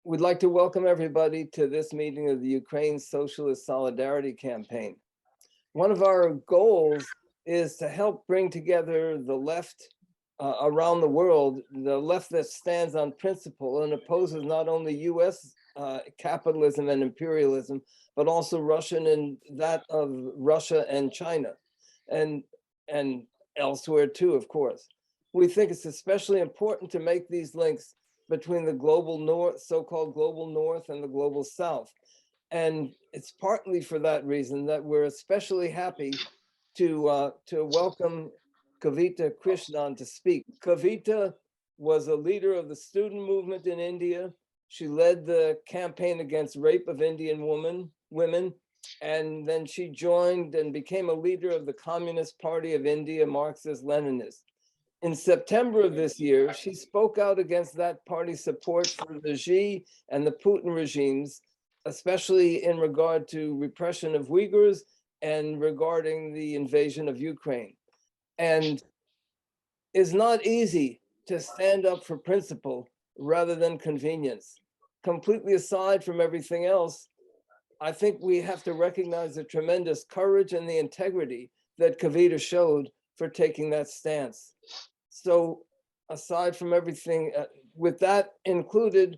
We'd like to welcome everybody to this meeting of the Ukraine Socialist Solidarity Campaign. One of our goals is to help bring together the left around the world, the left that stands on principle and opposes not only US capitalism and imperialism, but also Russian and that of Russia and China, and elsewhere too, of course. We think it's especially important to make these links between the global north, so-called global north, and the global south. And it's partly for that reason that we're especially happy to welcome Kavita Krishnan to speak. Kavita was a leader of the student movement in India. She led the campaign against rape of Indian women, and then she joined and became a leader of the Communist Party of India, Marxist Leninist. In September of this year, she spoke out against that party's support for the Xi and the Putin regimes, especially in regard to repression of Uighurs and regarding the invasion of Ukraine. And it's not easy to stand up for principle rather than convenience. Completely aside from everything else, I think we have to recognize the tremendous courage and the integrity that Kavita showed for taking that stance. So aside from everything, with that included,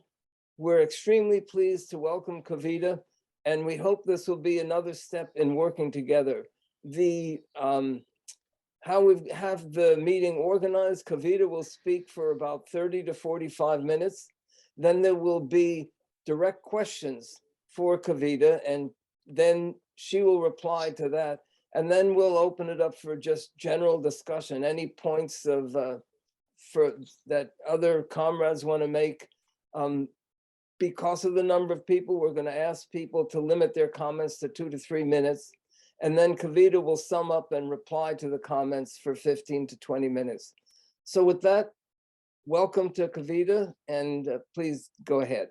we're extremely pleased to welcome Kavita, and we hope this will be another step in working together. How we have the meeting organized, Kavita will speak for about 30 to 45 minutes. Then there will be direct questions for Kavita, and then she will reply to that. And then we'll open it up for just general discussion. Any points of that other comrades want to make? Because of the number of people, we're going to ask people to limit their comments to 2 to 3 minutes. And then Kavita will sum up and reply to the comments for 15 to 20 minutes. So with that, welcome to Kavita, and please go ahead.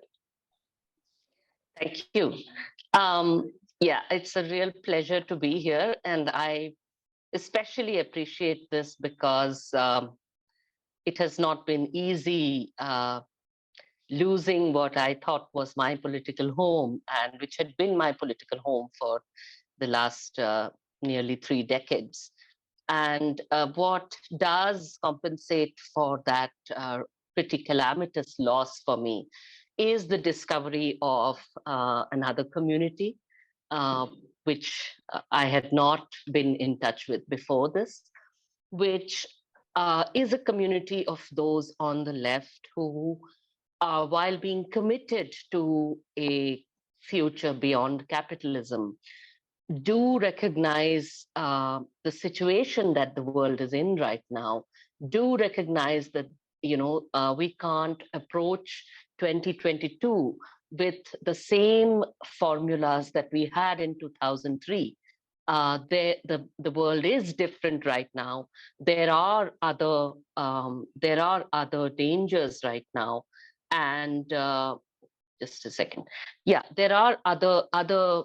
Thank you. Yeah, it's a real pleasure to be here, and I especially appreciate this because it has not been easy losing what I thought was my political home, and which had been my political home for the last nearly 3 decades. And what does compensate for that pretty calamitous loss for me is the discovery of another community, which I had not been in touch with before this, which is a community of those on the left who, while being committed to a future beyond capitalism, do recognize the situation that the world is in right now, do recognize that, we can't approach 2022 with the same formulas that we had in 2003. The world is different right now. There are other dangers right now, and just a second. Yeah, there are other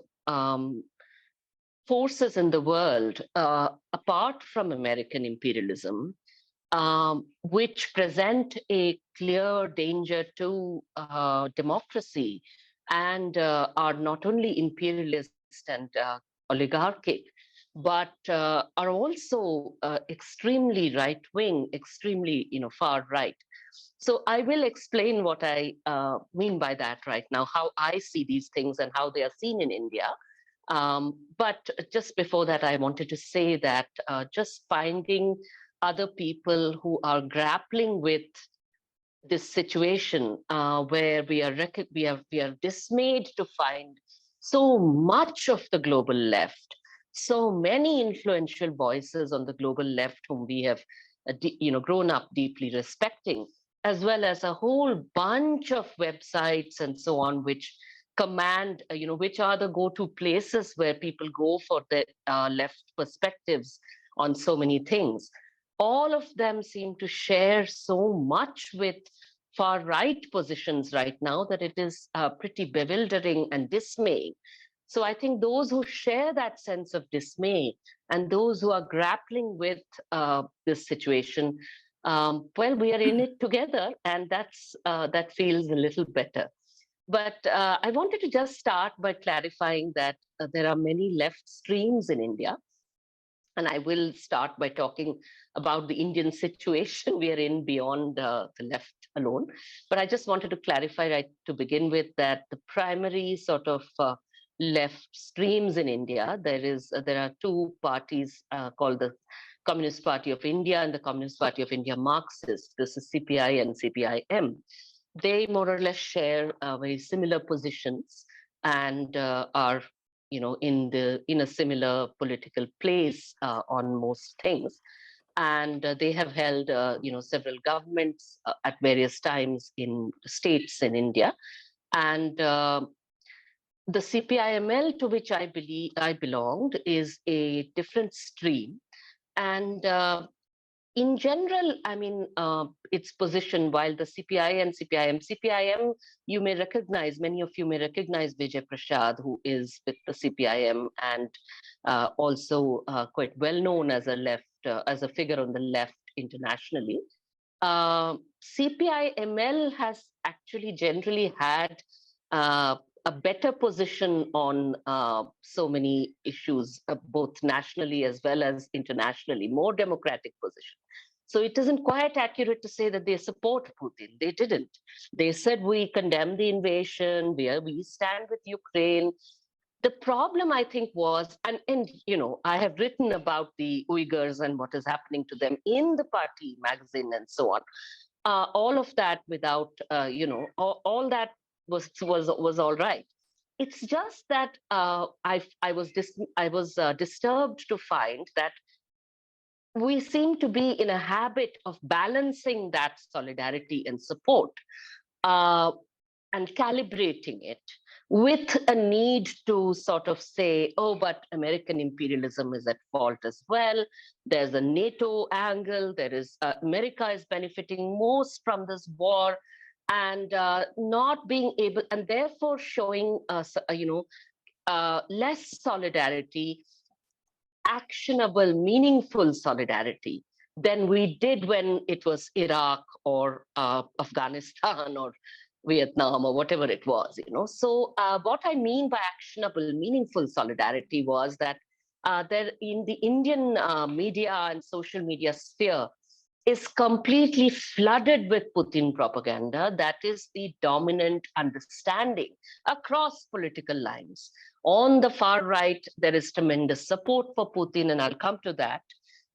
forces in the world apart from American imperialism, which present a clear danger to democracy, and are not only imperialist and oligarchic, but are also extremely right-wing, extremely far right. So I will explain what I mean by that right now, how I see these things and how they are seen in India. But just before that, I wanted to say that just finding other people who are grappling with this situation, where we are dismayed to find so much of the global left, so many influential voices on the global left whom we have grown up deeply respecting, as well as a whole bunch of websites and so on, which command, which are the go-to places where people go for the left perspectives on so many things. All of them seem to share so much with far-right positions right now that it is pretty bewildering and dismaying. So I think those who share that sense of dismay and those who are grappling with this situation, well, we are in it together, and that feels a little better. But I wanted to just start by clarifying that there are many left streams in India. And I will start by talking about the Indian situation we are in beyond the left alone. But I just wanted to clarify right to begin with that the primary sort of left streams in India, there are two parties called the Communist Party of India and the Communist Party of India Marxist. This is CPI and CPI-M. They more or less share very similar positions and are in a similar political place on most things, and they have held several governments at various times in states in India. And the CPI-ML, to which I belonged, is a different stream. And in general, I mean, its position, while the CPI and CPIM, you may recognize, many of you may recognize Vijay Prashad, who is with the CPIM and also quite well known as as a figure on the left internationally. CPI-ML has actually generally had uh, a better position on so many issues, both nationally as well as internationally, more democratic position. So it isn't quite accurate to say that they support Putin. They didn't. They said we condemn the invasion, we stand with Ukraine. The problem, I think, was, and I have written about the Uighurs and what is happening to them in the party magazine and so on. All of that without, all that was all right. It's just that I was disturbed to find that we seem to be in a habit of balancing that solidarity and support uh, and calibrating it with a need to sort of say, oh, but American imperialism is at fault as well. There's a NATO angle. There is America is benefiting most from this war, and not being able, and therefore showing less solidarity, actionable, meaningful solidarity than we did when it was Iraq or Afghanistan or Vietnam or whatever it was, So what I mean by actionable, meaningful solidarity was that there in the Indian media and social media sphere is completely flooded with Putin propaganda. That is the dominant understanding across political lines. On the far right, there is tremendous support for Putin, and I'll come to that.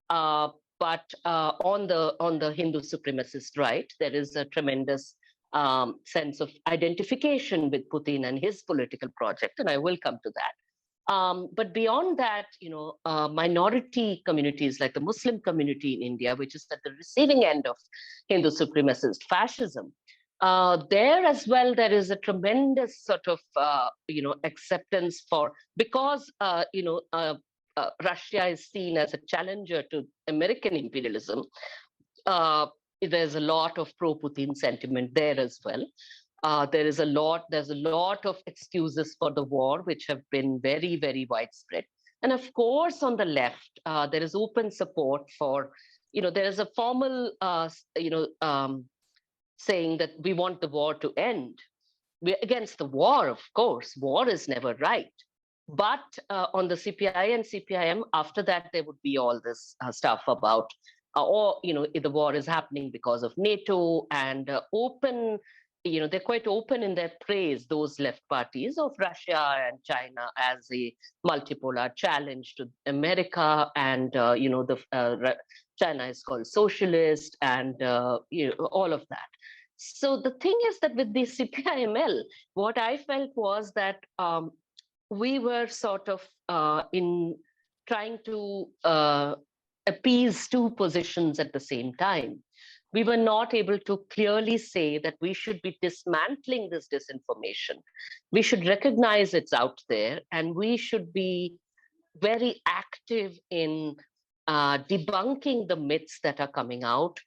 But on the Hindu supremacist right, there is a tremendous sense of identification with Putin and his political project, and I will come to that. But beyond that, minority communities like the Muslim community in India, which is at the receiving end of Hindu supremacist fascism, there as well, there is a tremendous sort of, acceptance for, because, Russia is seen as a challenger to American imperialism. There's a lot of pro-Putin sentiment there as well. There's a lot of excuses for the war, which have been very, very widespread. And of course, on the left, there is open support for, there is a formal, saying that we want the war to end. We're against the war, of course. War is never right. But on the CPI and CPIM, after that, there would be all this stuff about, the war is happening because of NATO, and open, they're quite open in their praise, those left parties, of Russia and China as a multipolar challenge to America. And, China is called socialist, and, all of that. So the thing is that with the CPI-ML, what I felt was that we were sort of in trying to appease two positions at the same time. We were not able to clearly say that we should be dismantling this disinformation. We should recognize it's out there, and we should be very active in debunking the myths that are coming out,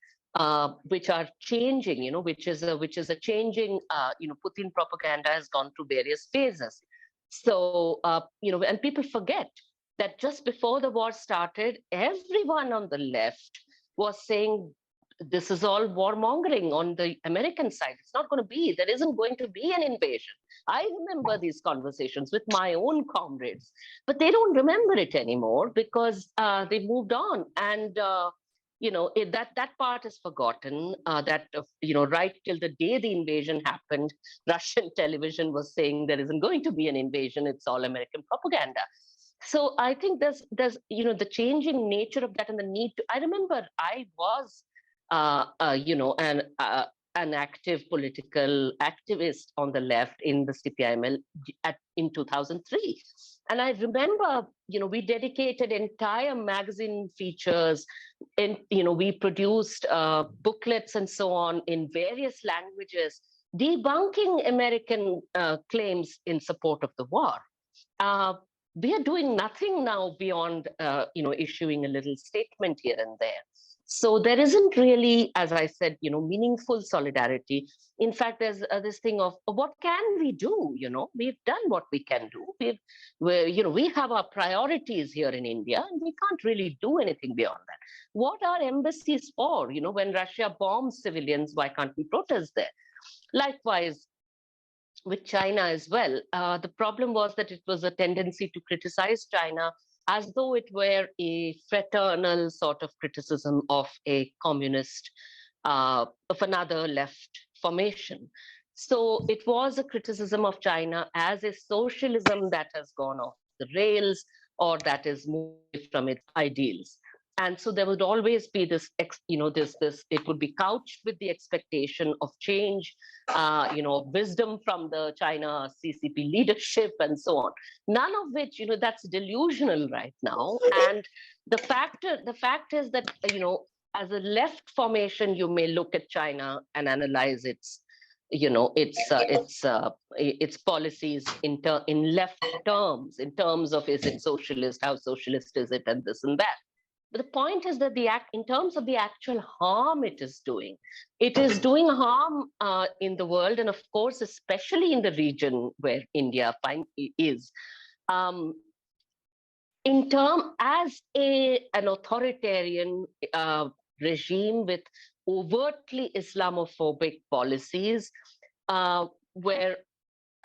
which are changing, which is a changing, Putin propaganda has gone through various phases. So, and people forget that just before the war started, everyone on the left was saying this is all warmongering on the American side. It's not going to be, there isn't going to be an invasion. I remember these conversations with my own comrades, but they don't remember it anymore because they moved on. And, that part is forgotten, right till the day the invasion happened, Russian television was saying there isn't going to be an invasion. It's all American propaganda. So I think there's the changing nature of that and the need to. I remember I was an active political activist on the left in the CIP-ML in 2003, and I remember we dedicated entire magazine features, and we produced booklets and so on in various languages debunking American claims in support of the war. We are doing nothing now beyond, issuing a little statement here and there. So there isn't really, as I said, meaningful solidarity. In fact, there's this thing of what can we do? We've done what we can do. We have our priorities here in India, and we can't really do anything beyond that. What are embassies for? When Russia bombs civilians, why can't we protest there? Likewise, with China as well. The problem was that it was a tendency to criticize China as though it were a fraternal sort of criticism of a communist, of another left formation. So it was a criticism of China as a socialism that has gone off the rails or that is moved from its ideals. And so there would always be this, it would be couched with the expectation of change, wisdom from the China CCP leadership and so on. None of which, that's delusional right now. And the fact is that, as a left formation, you may look at China and analyze its policies in left terms, in terms of is it socialist, how socialist is it, and this and that. But the point is that in terms of the actual harm it is doing harm in the world, and of course, especially in the region where India is. As an authoritarian regime with overtly Islamophobic policies, where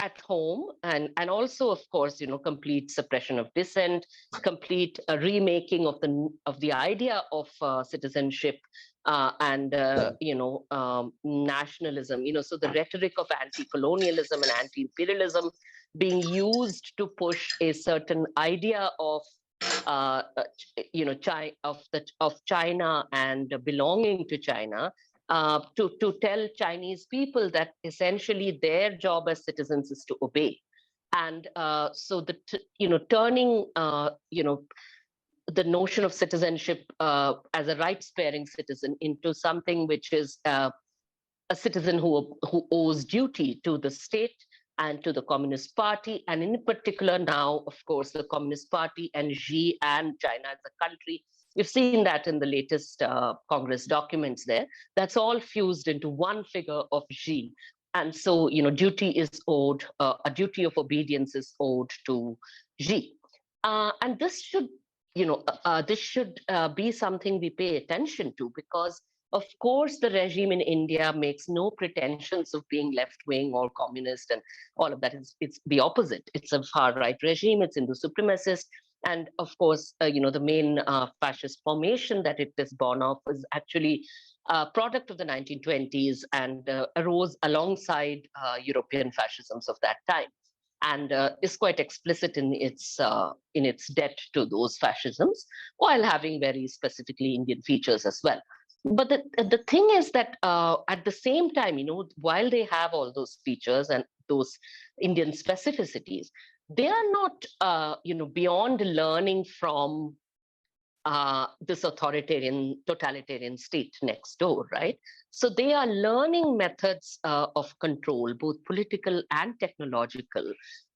at home and also, of course, complete suppression of dissent, complete remaking of the idea of citizenship and nationalism. So the rhetoric of anti-colonialism and anti-imperialism being used to push a certain idea of China and belonging to China. To tell Chinese people that essentially their job as citizens is to obey, and so turning the notion of citizenship as a rights-bearing citizen into something which is a citizen who owes duty to the state and to the Communist Party, and in particular now, of course, the Communist Party and Xi and China as a country. We've seen that in the latest Congress documents there. That's all fused into one figure of Xi. And so, duty is owed, a duty of obedience is owed to Xi. And this should, be something we pay attention to, because of course, the regime in India makes no pretensions of being left-wing or communist and all of that. It's the opposite. It's a far-right regime. It's Indo-supremacist. And of course, the main fascist formation that it is born of is actually a product of the 1920s and arose alongside European fascisms of that time, and is quite explicit in its debt to those fascisms, while having very specifically Indian features as well. But the thing is that at the same time, while they have all those features and those Indian specificities, they are not, beyond learning from this authoritarian, totalitarian state next door, right? So they are learning methods of control, both political and technological,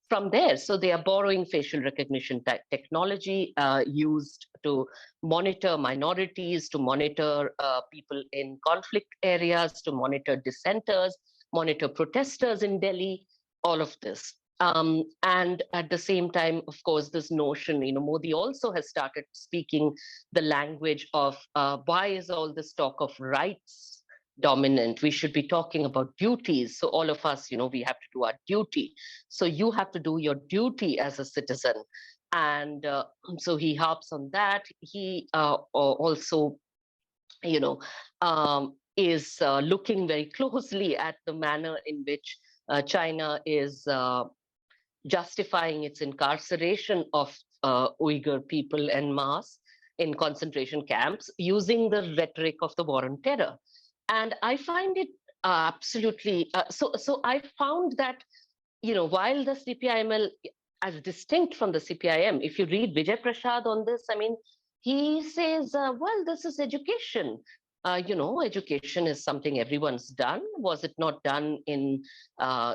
from there. So they are borrowing facial recognition technology used to monitor minorities, to monitor people in conflict areas, to monitor dissenters, monitor protesters in Delhi, all of this. And at the same time, of course, this notion, Modi also has started speaking the language of why is all this talk of rights dominant? We should be talking about duties. So all of us, we have to do our duty. So you have to do your duty as a citizen. And so he harps on that. He also, is looking very closely at the manner in which China is justifying its incarceration of Uyghur people en masse in concentration camps using the rhetoric of the war on terror. And I find it absolutely so I found that, while the CPI-ML, as distinct from the CPIM, if you read Vijay Prashad on this, I mean, he says, well, this is education. Education is something everyone's done. Was it not done in,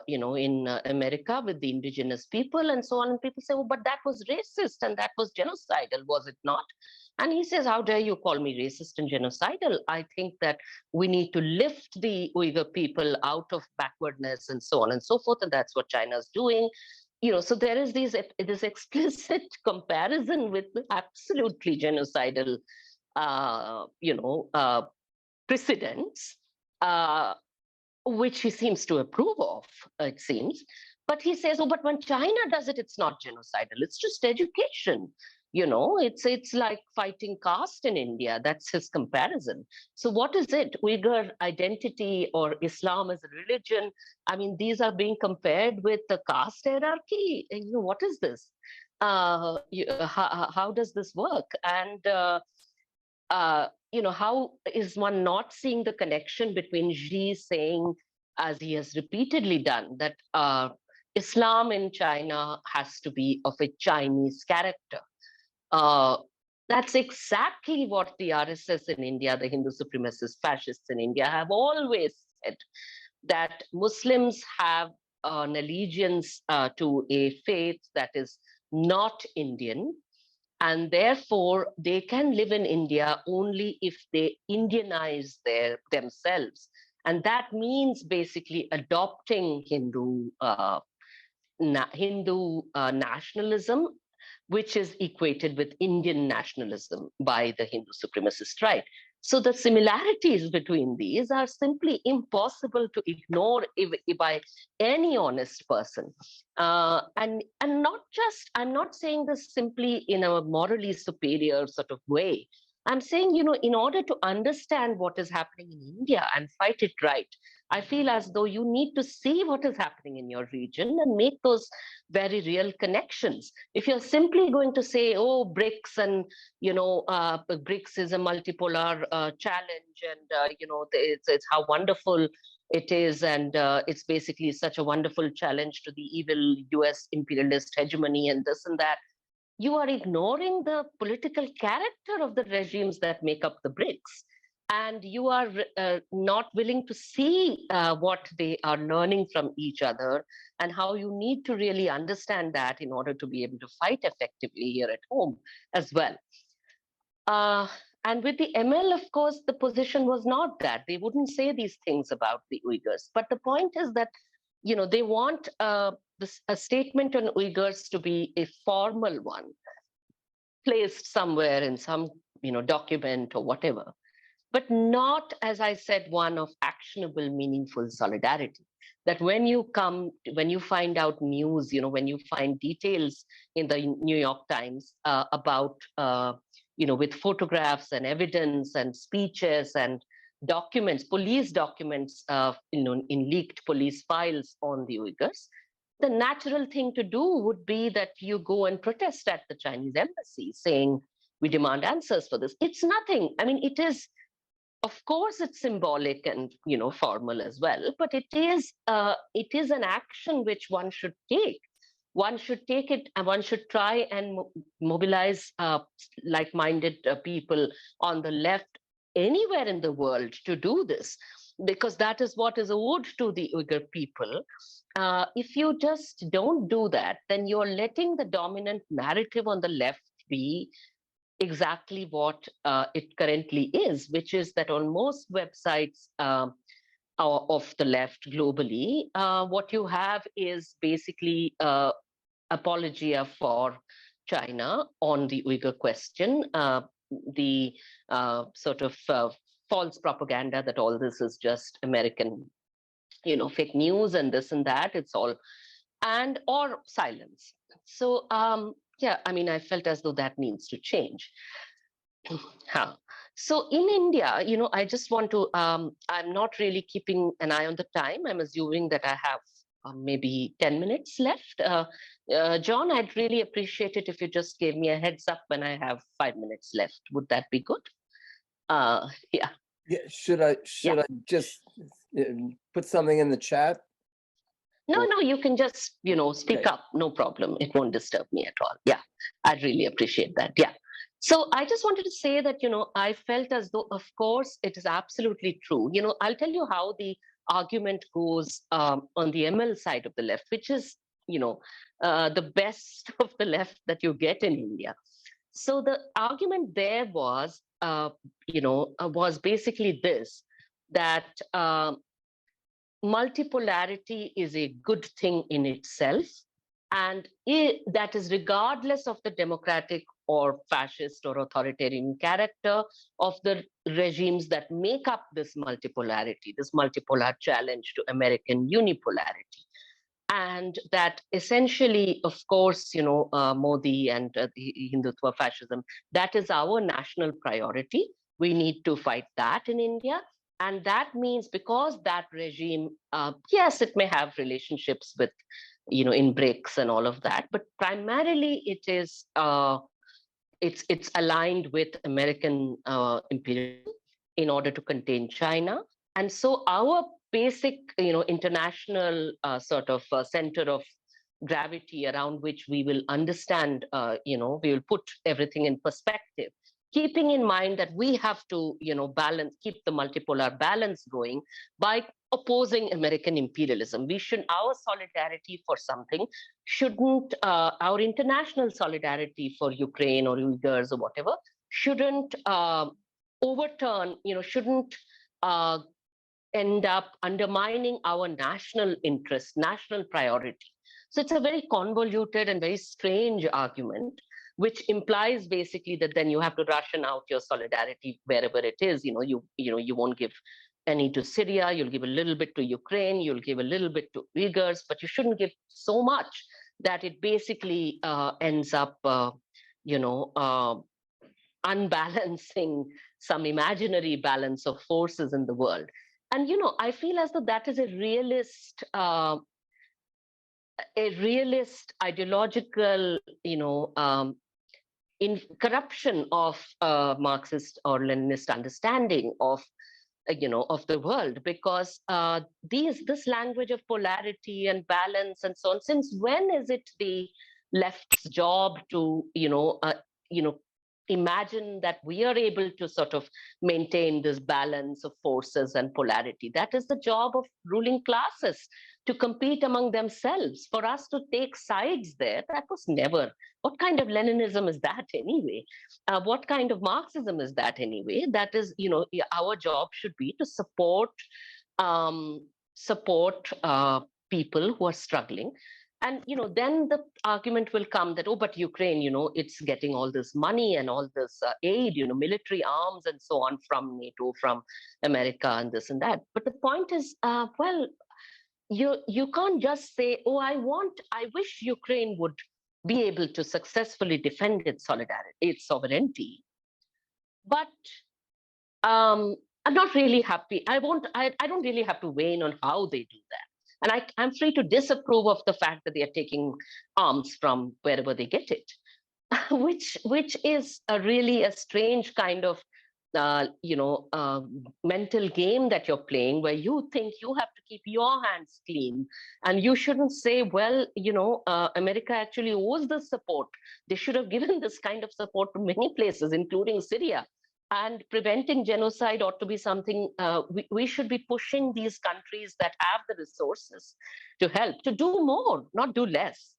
in America with the indigenous people and so on? And people say, oh, but that was racist and that was genocidal, was it not? And he says, how dare you call me racist and genocidal? I think that we need to lift the Uyghur people out of backwardness and so on and so forth. And that's what China's doing. So there is this explicit comparison with absolutely genocidal, precedents, which he seems to approve of, it seems. But he says, oh, but when China does it, it's not genocidal. It's just education. It's like fighting caste in India. That's his comparison. So what is it? Uyghur identity or Islam as a religion? I mean, these are being compared with the caste hierarchy. What is this? How does this work? And how is one not seeing the connection between Xi saying, as he has repeatedly done, that Islam in China has to be of a Chinese character? That's exactly what the RSS in India, the Hindu supremacist fascists in India, have always said, that Muslims have an allegiance to a faith that is not Indian, and therefore they can live in India only if they Indianize themselves. And that means basically adopting Hindu nationalism, which is equated with Indian nationalism by the Hindu supremacist right. So the similarities between these are simply impossible to ignore by any honest person. And not just, I'm not saying this simply in a morally superior sort of way. I'm saying, in order to understand what is happening in India and fight it right, I feel as though you need to see what is happening in your region and make those very real connections. If you're simply going to say, oh, BRICS and, BRICS is a multipolar challenge and, it's how wonderful it is. And it's basically such a wonderful challenge to the evil US imperialist hegemony and this and that. You are ignoring the political character of the regimes that make up the BRICS. And you are not willing to see what they are learning from each other and how you need to really understand that in order to be able to fight effectively here at home as well. And with the ML, of course, the position was not that. They wouldn't say these things about the Uyghurs. But the point is that, they want a statement on Uyghurs to be a formal one, placed somewhere in some, document or whatever, but not, as I said, one of actionable, meaningful solidarity. That when you find out news, when you find details in the New York Times about, with photographs and evidence and speeches and documents, police documents, in leaked police files on the Uyghurs, the natural thing to do would be that you go and protest at the Chinese embassy saying, we demand answers for this. It's nothing. I mean, it is, of course, it's symbolic and, formal as well, but it is an action which one should take. One should take it and one should try and mobilize like-minded people on the left anywhere in the world to do this, because that is what is owed to the Uyghur people. If you just don't do that, then you're letting the dominant narrative on the left be exactly what it currently is, which is that on most websites, of the left globally. What you have is basically apologia for China on the Uyghur question, the sort of false propaganda that all this is just American, fake news and this and that. It's all, and or silence. So yeah, I mean, I felt as though that needs to change. Huh. So in India, I just want to, I'm not really keeping an eye on the time. I'm assuming that I have maybe 10 minutes left. John, I'd really appreciate it if you just gave me a heads up when I have 5 minutes left. Would that be good? Yeah. Yeah, should I just put something in the chat? No, you can just, speak Okay. up. No problem. It won't disturb me at all. Yeah, I'd really appreciate that. Yeah. So I just wanted to say that, I felt as though, of course, it is absolutely true. I'll tell you how the argument goes on the ML side of the left, which is, the best of the left that you get in India. So the argument there was basically this, that multipolarity is a good thing in itself, and that is regardless of the democratic or fascist or authoritarian character of the regimes that make up this multipolarity, this multipolar challenge to American unipolarity. And that essentially, of course, Modi and the Hindutva fascism, that is our national priority. We need to fight that in India. And that means, because that regime, yes, it may have relationships with, in BRICS and all of that, but primarily it is, it's aligned with American imperialism in order to contain China. And so our basic, international sort of center of gravity around which we will understand, we will put everything in perspective, keeping in mind that we have to, keep the multipolar balance going by opposing American imperialism. Our solidarity for something shouldn't, our international solidarity for Ukraine or Uighurs or whatever, shouldn't overturn, shouldn't uh, end up undermining our national interest, national priority. So it's a very convoluted and very strange argument, which implies basically that then you have to ration out your solidarity wherever it is. You won't give any to Syria, you'll give a little bit to Ukraine, you'll give a little bit to Uyghurs, but you shouldn't give so much that it basically ends up, unbalancing some imaginary balance of forces in the world. And I feel as though that is a realist ideological, in corruption of Marxist or Leninist understanding of, of the world, because this language of polarity and balance and so on, since when is it the left's job to, imagine that we are able to sort of maintain this balance of forces and polarity? That is the job of ruling classes, to compete among themselves. For us to take sides there, that was never. What kind of Leninism is that anyway? What kind of Marxism is that anyway? That is, our job should be to support people who are struggling. And then the argument will come that, oh, but Ukraine, it's getting all this money and all this aid, military arms and so on from NATO, from America, and this and that. But the point is, well, you can't just say, oh, I wish Ukraine would be able to successfully defend its solidarity, its sovereignty. But I'm not really happy. I don't really have to weigh in on how they do that. And I'm free to disapprove of the fact that they are taking arms from wherever they get it, which is really a strange kind of mental game that you're playing, where you think you have to keep your hands clean, and you shouldn't say, well, America actually owes the support. They should have given this kind of support to many places, including Syria. And preventing genocide ought to be something we should be pushing these countries that have the resources to help, to do more, not do less.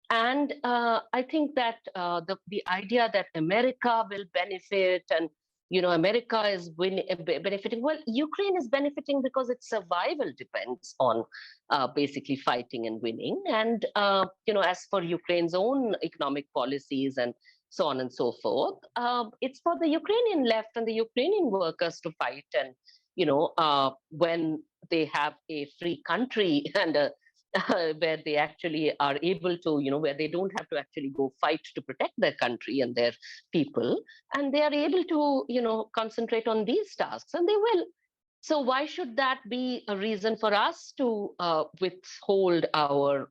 And I think that the idea that America will benefit and America is benefiting. Well, Ukraine is benefiting because its survival depends on basically fighting and winning. And, as for Ukraine's own economic policies and so on and so forth, it's for the Ukrainian left and the Ukrainian workers to fight. And, when they have a free country and where they actually are able to, where they don't have to actually go fight to protect their country and their people, and they are able to, concentrate on these tasks, and they will. So why should that be a reason for us to withhold our,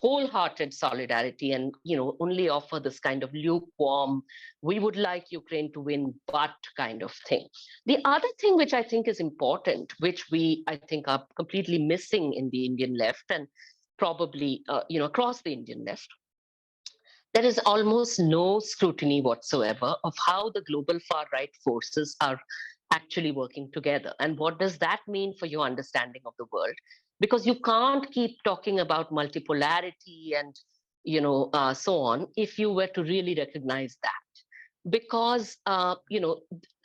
wholehearted solidarity and, only offer this kind of lukewarm, we would like Ukraine to win, but kind of thing. The other thing which I think is important, which I think are completely missing in the Indian left and probably, across the Indian left, there is almost no scrutiny whatsoever of how the global far right forces are actually working together. And what does that mean for your understanding of the world? Because you can't keep talking about multipolarity and so on if you were to really recognize that. Because the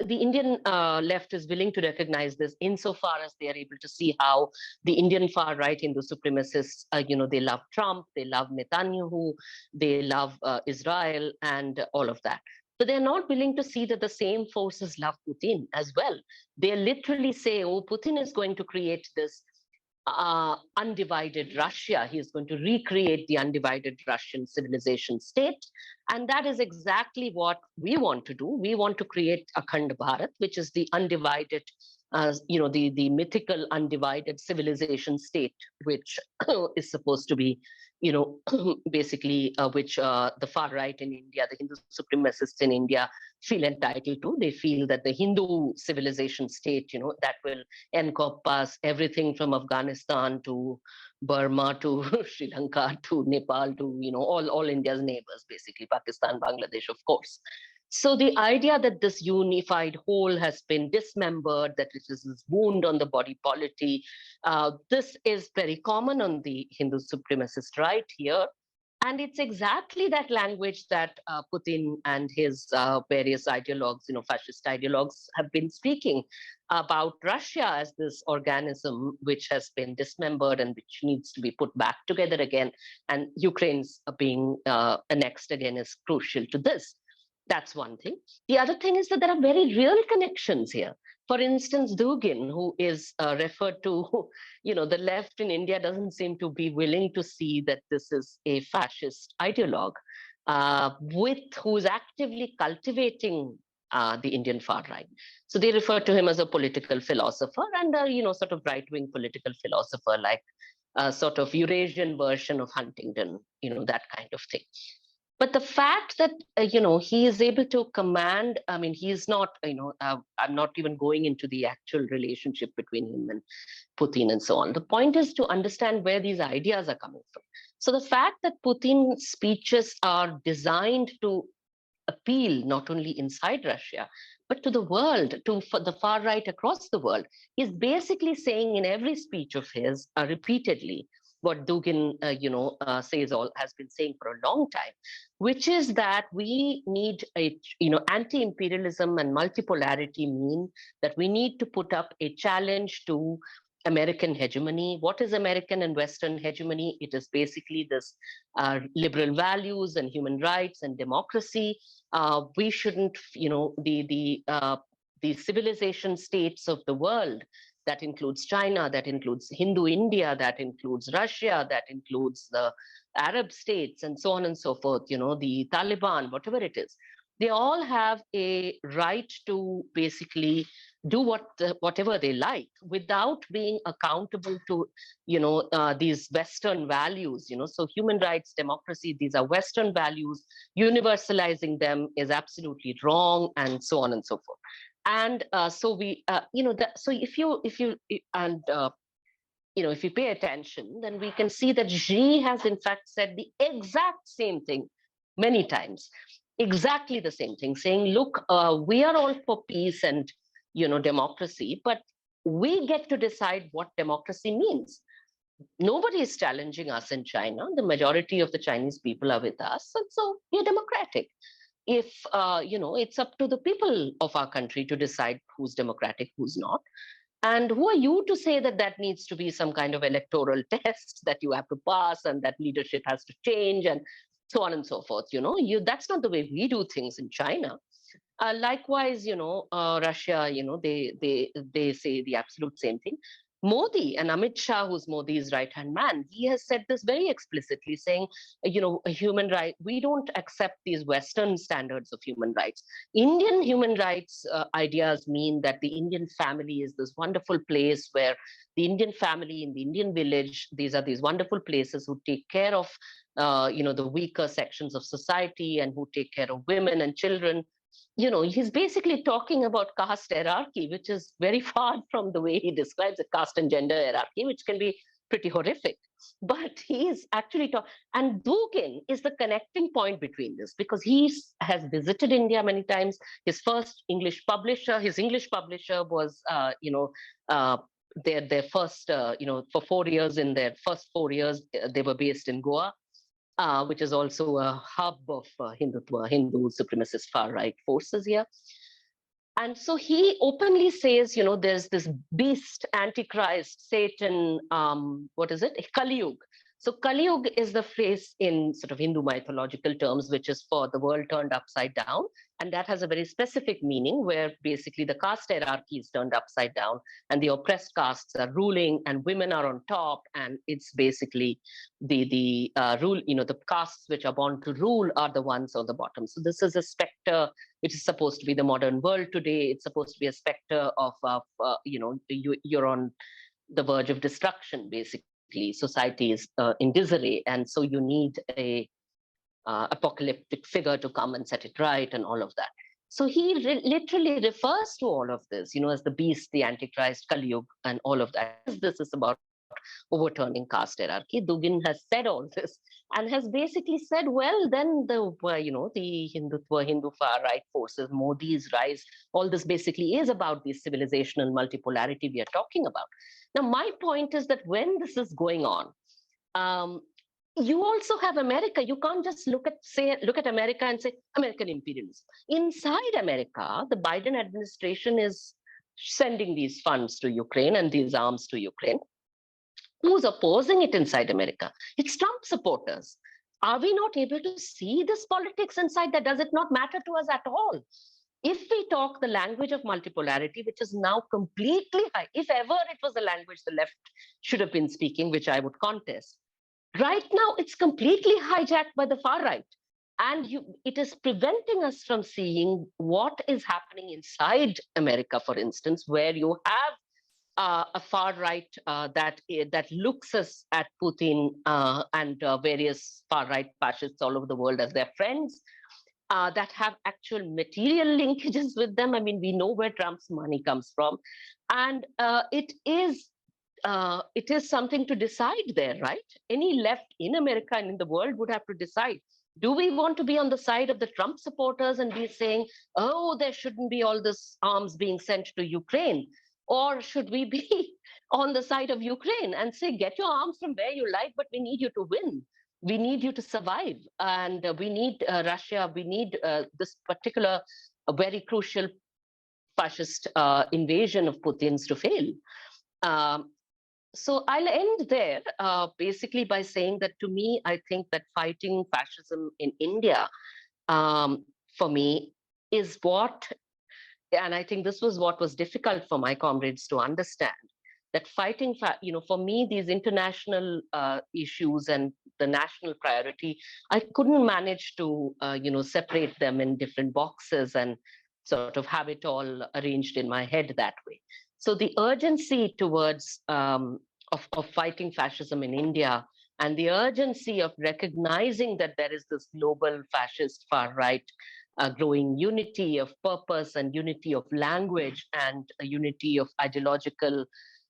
Indian left is willing to recognize this insofar as they are able to see how the Indian far right Hindu supremacists, they love Trump, they love Netanyahu, they love Israel, and all of that. But they're not willing to see that the same forces love Putin as well. They literally say, oh, Putin is going to create this undivided Russia. He is going to recreate the undivided Russian civilization state. And that is exactly what we want to do. We want to create Akhand Bharat, which is the undivided, the mythical undivided civilization state, which is supposed to be, basically which the far right in India, the Hindu supremacists in India feel entitled to. They feel that the Hindu civilization state, that will encompass everything from Afghanistan to Burma to Sri Lanka to Nepal to, all India's neighbors, basically, Pakistan, Bangladesh, of course. So the idea that this unified whole has been dismembered, that it is this wound on the body politic, this is very common on the Hindu supremacist right here. And it's exactly that language that Putin and his various ideologues, fascist ideologues, have been speaking about Russia as this organism which has been dismembered and which needs to be put back together again. And Ukraine's being annexed again is crucial to this. That's one thing. The other thing is that there are very real connections here. For instance, Dugin, who is referred to, the left in India doesn't seem to be willing to see that this is a fascist ideologue, who's actively cultivating the Indian far right. So they refer to him as a political philosopher and sort of right-wing political philosopher, like a sort of Eurasian version of Huntington, that kind of thing. But the fact that he is able to command, I mean, he's not, I'm not even going into the actual relationship between him and Putin and so on. The point is to understand where these ideas are coming from. So the fact that Putin's speeches are designed to appeal not only inside Russia, but to the world, to the far right across the world, is basically saying in every speech of his repeatedly what Dugin, has been saying for a long time, which is that we need anti-imperialism and multipolarity mean that we need to put up a challenge to American hegemony. What is American and Western hegemony? It is basically this liberal values and human rights and democracy. We shouldn't, the civilization states of the world, that includes China, that includes Hindu India, that includes Russia, that includes the Arab states, and so on and so forth, the Taliban, whatever it is. They all have a right to basically do whatever they like without being accountable to, these Western values, So human rights, democracy, these are Western values. Universalizing them is absolutely wrong, and so on and so forth. And so we, so if you pay attention, then we can see that Xi has in fact said the exact same thing many times, exactly the same thing, saying, look, we are all for peace and, democracy, but we get to decide what democracy means. Nobody is challenging us in China. The majority of the Chinese people are with us, and so we're democratic. if it's up to the people of our country to decide who's democratic, who's not. And who are you to say that that needs to be some kind of electoral test that you have to pass and that leadership has to change and so on and so forth? That's not the way we do things in China. Likewise, Russia, they say the absolute same thing. Modi and Amit Shah, who's Modi's right-hand man, he has said this very explicitly, saying, a human right, we don't accept these Western standards of human rights. Indian human rights ideas mean that the Indian family is this wonderful place where the Indian family in the Indian village, these are these wonderful places who take care of, the weaker sections of society and who take care of women and children. He's basically talking about caste hierarchy, which is very far from the way he describes a caste and gender hierarchy, which can be pretty horrific. But he's actually talking, and Dugin is the connecting point between this because he has visited India many times. His English publisher was, their first, for 4 years, in their first 4 years, they were based in Goa, which is also a hub of Hindutva, Hindu supremacist far right forces here. And so he openly says, there's this beast, Antichrist, Satan, what is it? Kali Yuga. So Kali Yuga is the phrase in sort of Hindu mythological terms, which is for the world turned upside down. And that has a very specific meaning where basically the caste hierarchy is turned upside down and the oppressed castes are ruling and women are on top. And it's basically the rule, the castes which are born to rule are the ones on the bottom. So this is a specter which is supposed to be the modern world today. It's supposed to be a specter of you're on the verge of destruction, basically. Society is in disarray, and so you need a apocalyptic figure to come and set it right and all of that. So he literally refers to all of this, as the beast, the Antichrist, Kali Yuga, and all of that. This is about overturning caste hierarchy. Dugin has said all this and has basically said, well, then the Hindutva, Hindu far right forces, Modi's rise, all this basically is about the civilizational multipolarity we are talking about. Now, my point is that when this is going on, you also have America. You can't just look at America and say American imperialism. Inside America, the Biden administration is sending these funds to Ukraine and these arms to Ukraine. Who's opposing it inside America? It's Trump supporters. Are we not able to see this politics inside that? Does it not matter to us at all? If we talk the language of multipolarity, which is now completely high, if ever it was the language the left should have been speaking, which I would contest, right now it's completely hijacked by the far right. And it is preventing us from seeing what is happening inside America, for instance, where you have a far right that looks us at Putin and various far right fascists all over the world as their friends, that have actual material linkages with them. I mean, we know where Trump's money comes from, and it is something to decide there, right? Any left in America and in the world would have to decide. Do we want to be on the side of the Trump supporters and be saying, oh, there shouldn't be all this arms being sent to Ukraine? Or should we be on the side of Ukraine and say, get your arms from where you like, but we need you to win. We need you to survive. And we need Russia. We need this particular very crucial fascist invasion of Putin's to fail. So I'll end there basically by saying that to me, I think that fighting fascism in India, for me, is what, and I think this was what was difficult for my comrades to understand, that fighting, for me, these international issues and the national priority, I couldn't manage to, separate them in different boxes and sort of have it all arranged in my head that way. So the urgency towards of fighting fascism in India and the urgency of recognizing that there is this global fascist far right growing unity of purpose and unity of language and a unity of ideological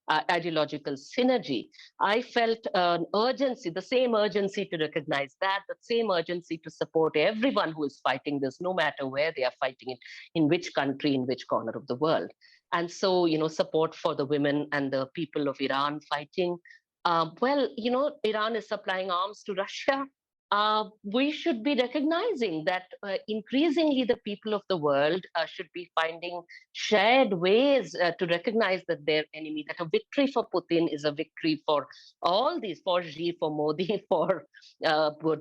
synergy. I felt an urgency, the same urgency to recognize that, the same urgency to support everyone who is fighting this, no matter where they are fighting it, in which country, in which corner of the world. And so, support for the women and the people of Iran fighting. Iran is supplying arms to Russia. we should be recognizing that increasingly the people of the world should be finding shared ways to recognize that their enemy, that a victory for Putin is a victory for all these, for Xi, for Modi, for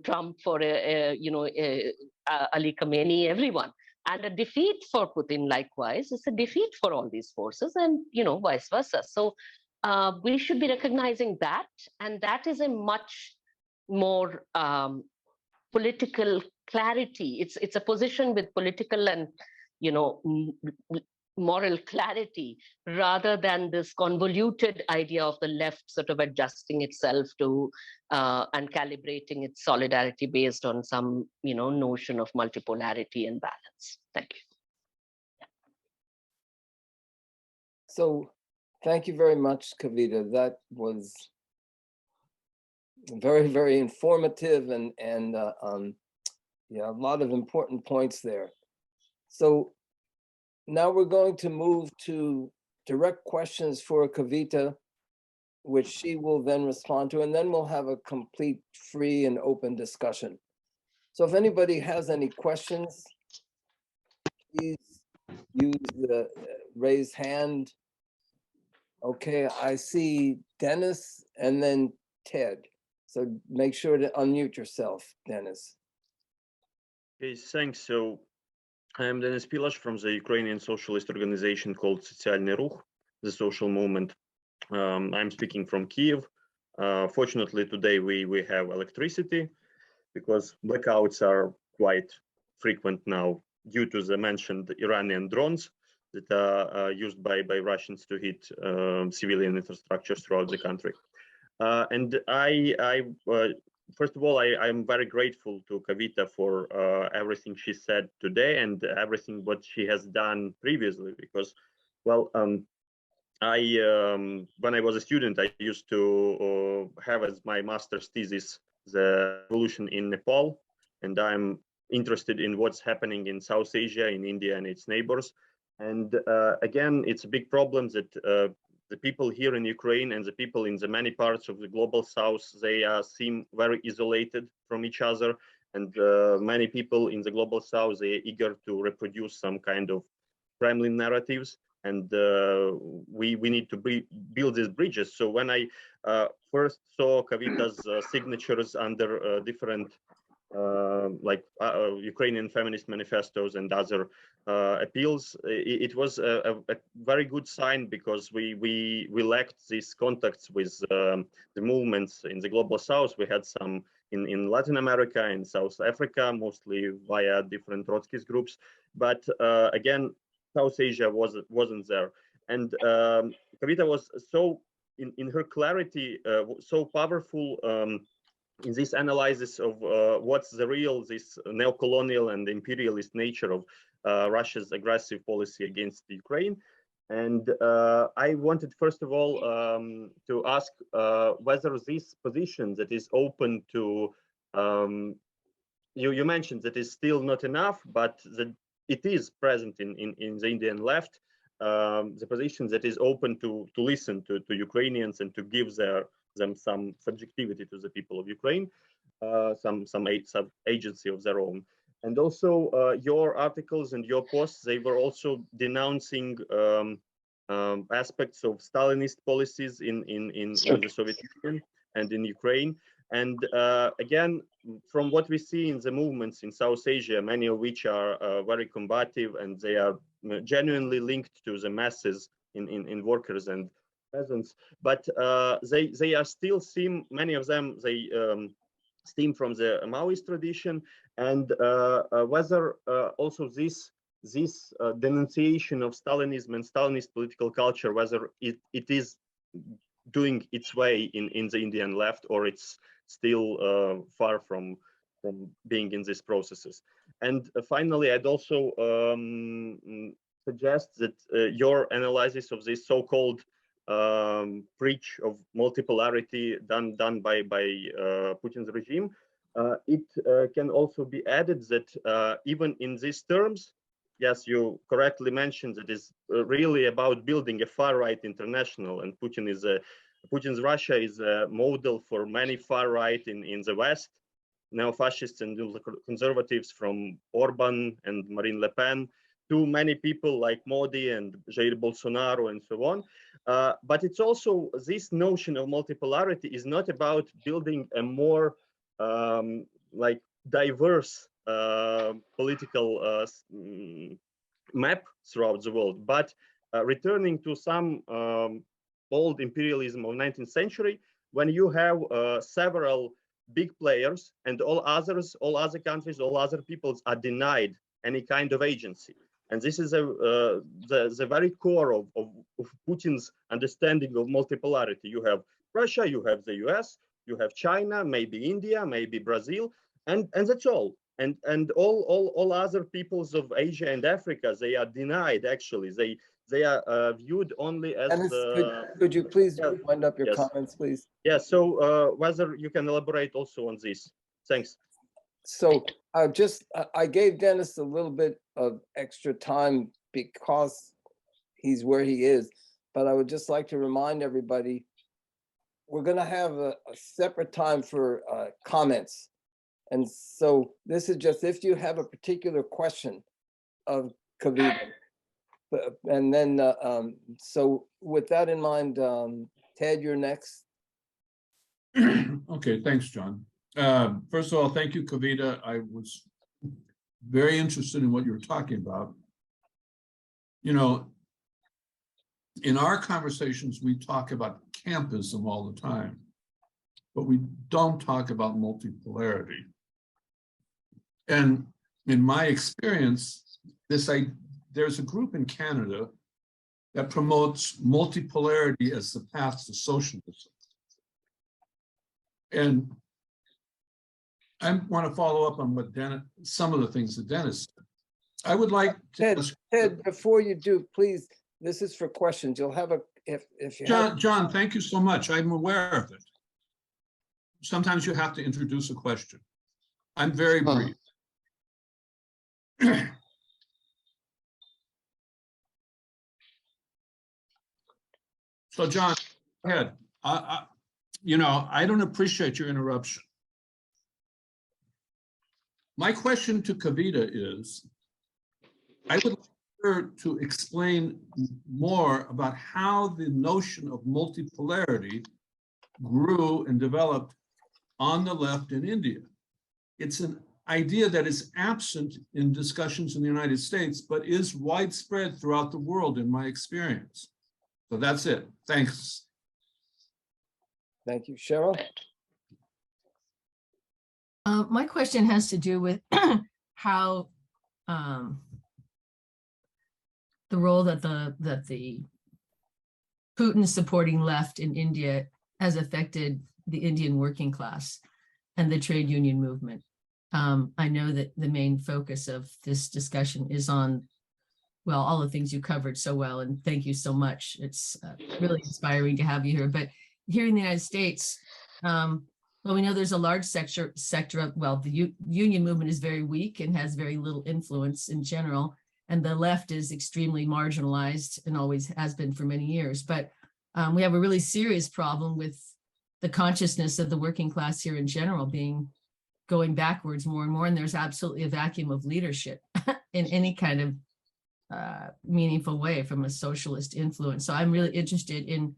Trump, for Ali Khamenei, everyone. And a defeat for Putin, likewise, is a defeat for all these forces, and vice versa. So we should be recognizing that, and that is a much more political clarity. It's a position with political and moral clarity, rather than this convoluted idea of the left sort of adjusting itself to and calibrating its solidarity based on some notion of multipolarity and balance. Thank you. So thank you very much, Kavita. That was very, very informative and yeah, a lot of important points there. So now we're going to move to direct questions for Kavita, which she will then respond to, and then we'll have a complete free and open discussion. So if anybody has any questions, please use the raise hand. Okay, I see Dennis and then Ted. So make sure to unmute yourself, Dennis. Okay, thanks. So I'm Denis Pilash from the Ukrainian Socialist organization called Социальный рух, the social movement. I'm speaking from Kiev. Fortunately, today we have electricity because blackouts are quite frequent now due to the mentioned Iranian drones that are used by Russians to hit civilian infrastructures throughout the country. And first of all, I'm very grateful to Kavita for everything she said today and everything what she has done previously, because, well, when I was a student, I used to have as my master's thesis the revolution in Nepal, and I'm interested in what's happening in South Asia, in India and its neighbors. And again, it's a big problem that the people here in Ukraine and the people in the many parts of the global south, they seem very isolated from each other. And many people in the global south, they are eager to reproduce some kind of Kremlin narratives. And we need to build these bridges. So when I first saw Kavita's signatures under different Ukrainian feminist manifestos and other appeals, it was a very good sign, because we lacked these contacts with the movements in the global south. We had some in Latin America and South Africa, mostly via different Trotskyist groups. But again, South Asia wasn't there. And Kavita was so, in her clarity, so powerful in this analysis of what's the real, this neo-colonial and imperialist nature of Russia's aggressive policy against Ukraine. And I wanted, first of all, to ask whether this position that is open to, you mentioned that is still not enough, but that it is present in the Indian left, the position that is open to listen to Ukrainians and to give them some subjectivity to the people of Ukraine, some agency of their own. And also your articles and your posts, they were also denouncing aspects of Stalinist policies in the Soviet Union and in Ukraine. And again, from what we see in the movements in South Asia, many of which are very combative, and they are genuinely linked to the masses in workers and peasants, but they are still many of them, they stem from the Maoist tradition, and whether also this denunciation of Stalinism and Stalinist political culture, whether it is doing its way in the Indian left, or it's still far from being in these processes. And finally, I'd also suggest that your analysis of this so-called breach of multipolarity done by Putin's regime, it can also be added that even in these terms, yes, you correctly mentioned that it's really about building a far-right international, and Putin's Russia is a model for many far-right in the West. neo-fascists and conservatives from Orban and Marine Le Pen to many people like Modi and Jair Bolsonaro and so on. But it's also this notion of multipolarity is not about building a more like diverse political map throughout the world, but returning to some old imperialism of 19th century, when you have several big players and all other countries, all other peoples are denied any kind of agency. And this is the very core of Putin's understanding of multipolarity. You have Russia, you have the US, you have China, maybe India, maybe Brazil, and that's all. And all other peoples of Asia and Africa, they are denied actually. They are viewed only as Dennis, could you please wind up your yes. comments, please? Yeah, so whether you can elaborate also on this. Thanks. So I gave Dennis a little bit of extra time because he's where he is, but I would just like to remind everybody, we're going to have a separate time for comments. And so this is just if you have a particular question of Kavita. And then, so with that in mind, Ted, you're next. Okay, thanks, John. First of all, thank you, Kavita. I was very interested in what you were talking about. You know, in our conversations, we talk about campism all the time, but we don't talk about multipolarity. And in my experience, there's a group in Canada that promotes multipolarity as the path to socialism. And I want to follow up on what some of the things that Dennis said. I would like to Ted, before you do, please, this is for questions. You'll have if you John, thank you so much. I'm aware of it. Sometimes you have to introduce a question. I'm very brief. So John, go ahead. You know, I don't appreciate your interruption. My question to Kavita is, I would like her to explain more about how the notion of multipolarity grew and developed on the left in India. It's an idea that is absent in discussions in the United States, but is widespread throughout the world in my experience. So that's it. Thanks. Thank you. Cheryl? My question has to do with how the role that the Putin supporting left in India has affected the Indian working class and the trade union movement. I know that the main focus of this discussion is on, well, all the things you covered so well, and thank you so much. It's really inspiring to have you here. But here in the United States, well, we know there's a large sector of, well, the union movement is very weak and has very little influence in general, and the left is extremely marginalized and always has been for many years. But we have a really serious problem with the consciousness of the working class here in general going backwards more and more, and there's absolutely a vacuum of leadership in any kind of meaningful way from a socialist influence. So I'm really interested in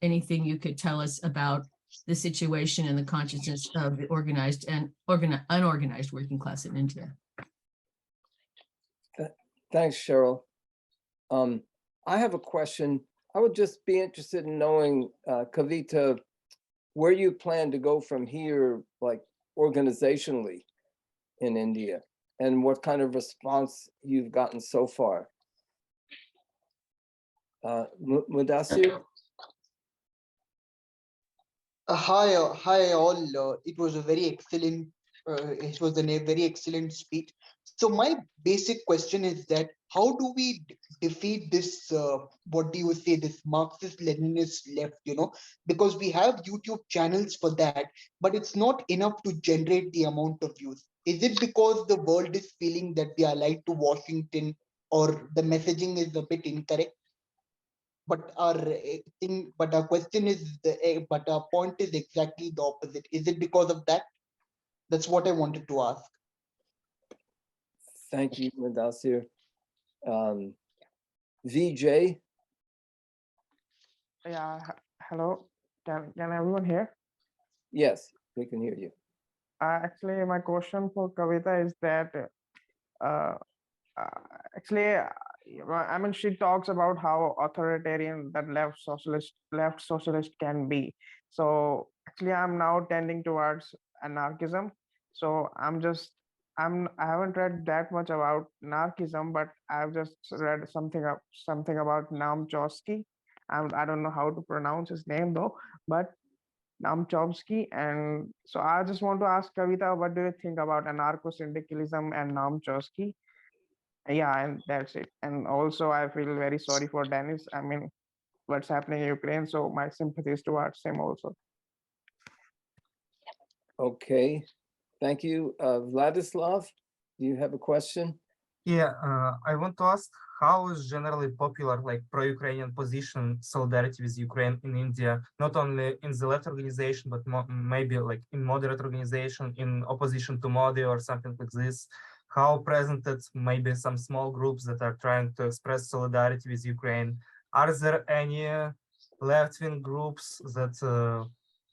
anything you could tell us about the situation and the consciousness of the organized and unorganized working class in India. Thanks, Cheryl. I have a question. I would just be interested in knowing, Kavita, where you plan to go from here, like organizationally in India, and what kind of response you've gotten so far. Mudassir? Hi all. It was a very excellent. It was a very excellent speech. So my basic question is that how do we defeat this? What do you say? This Marxist Leninist left? You know, because we have YouTube channels for that, but it's not enough to generate the amount of views. Is it because the world is feeling that we are allied to Washington, or the messaging is a bit incorrect? But our question is, but our point is exactly the opposite. Is it because of that? That's what I wanted to ask. Thank you, Mudassir. VJ? Yeah, hello. Can everyone hear? Yes, we can hear you. Actually, my question for Kavita is that uh, actually, I mean, she talks about how authoritarian that left socialist can be. So actually, I'm now tending towards anarchism. So I haven't read that much about anarchism, but I've just read something about Noam Chomsky. I don't know how to pronounce his name though, but Noam Chomsky. And so I just want to ask Kavita, what do you think about anarcho-syndicalism and Noam Chomsky? Yeah, and that's it. And also, I feel very sorry for Dennis. I mean, what's happening in Ukraine. So my sympathies towards him also. Okay, thank you. Vladislav, do you have a question? Yeah, I want to ask, how is generally popular like pro-Ukrainian position solidarity with Ukraine in India, not only in the left organization, but maybe like in moderate organization, in opposition to Modi or something like this? How presented maybe some small groups that are trying to express solidarity with Ukraine? Are there any left-wing groups that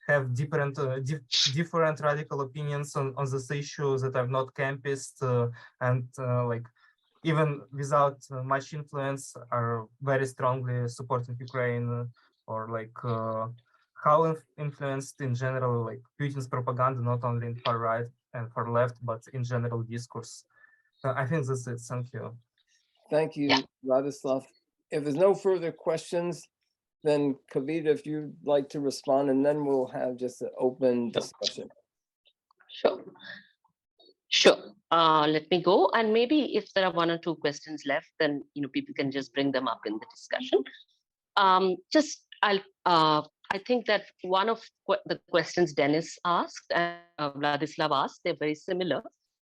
have different radical opinions on this issue that are not campist and like even without much influence are very strongly supporting Ukraine, or like how influenced in general like Putin's propaganda, not only in far right and far left, but in general discourse? I think that's it. Thank you. Thank you, Vladislav. If there's no further questions, then Kavita, if you'd like to respond, and then we'll have just an open discussion. Sure. Sure. Let me go. And maybe if there are one or two questions left, then people can just bring them up in the discussion. I think that one of the questions Dennis asked and Vladislav asked, they're very similar.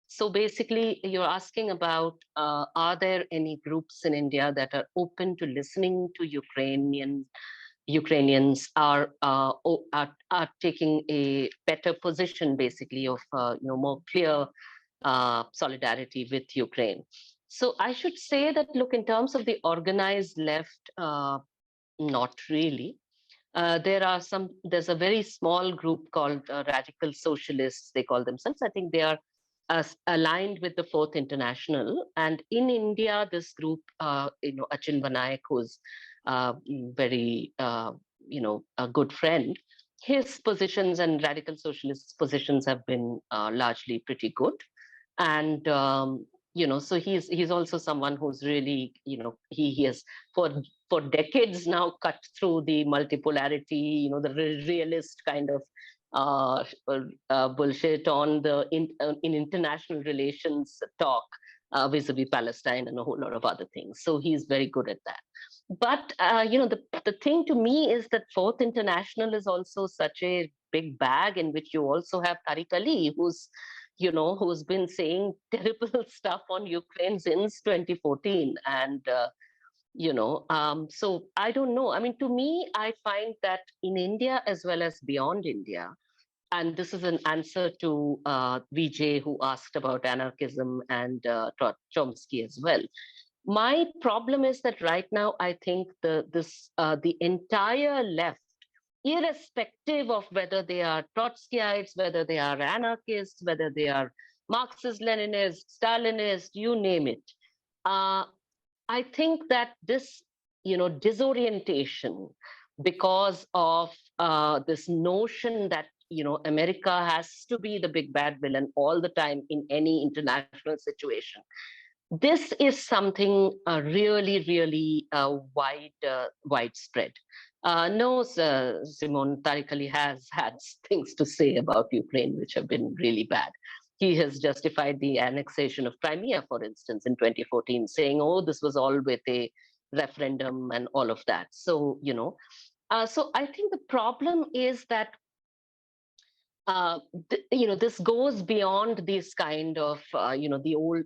So basically, you're asking about, are there any groups in India that are open to listening to Ukrainians are taking a better position, basically, of more clear solidarity with Ukraine. So I should say that, look, in terms of the organized left, not really. There's a very small group called Radical Socialists, they call themselves. I think they are aligned with the Fourth International. And in India, this group, Achin Vanayak, who's very, a good friend, his positions and Radical Socialist positions have been largely pretty good. And so he's also someone who's really, he has for decades now cut through the multipolarity, the realist kind of bullshit on the in international relations talk vis-a-vis Palestine and a whole lot of other things. So he's very good at that. But the thing to me is that Fourth International is also such a big bag in which you also have Tariq Ali, who's been saying terrible stuff on Ukraine since 2014. And, so I don't know. I mean, to me, I find that in India as well as beyond India, and this is an answer to Vijay, who asked about anarchism, and Chomsky as well. My problem is that right now, I think the entire left, irrespective of whether they are Trotskyites, whether they are anarchists, whether they are Marxist Leninists, Stalinists, you name it. I think that this, disorientation because of this notion that, America has to be the big bad villain all the time in any international situation. This is something really, really widespread. No, Simon, Tariq Ali has had things to say about Ukraine, which have been really bad. He has justified the annexation of Crimea, for instance, in 2014, saying, oh, this was all with a referendum and all of that. So, so I think the problem is that this goes beyond this kind of, the old,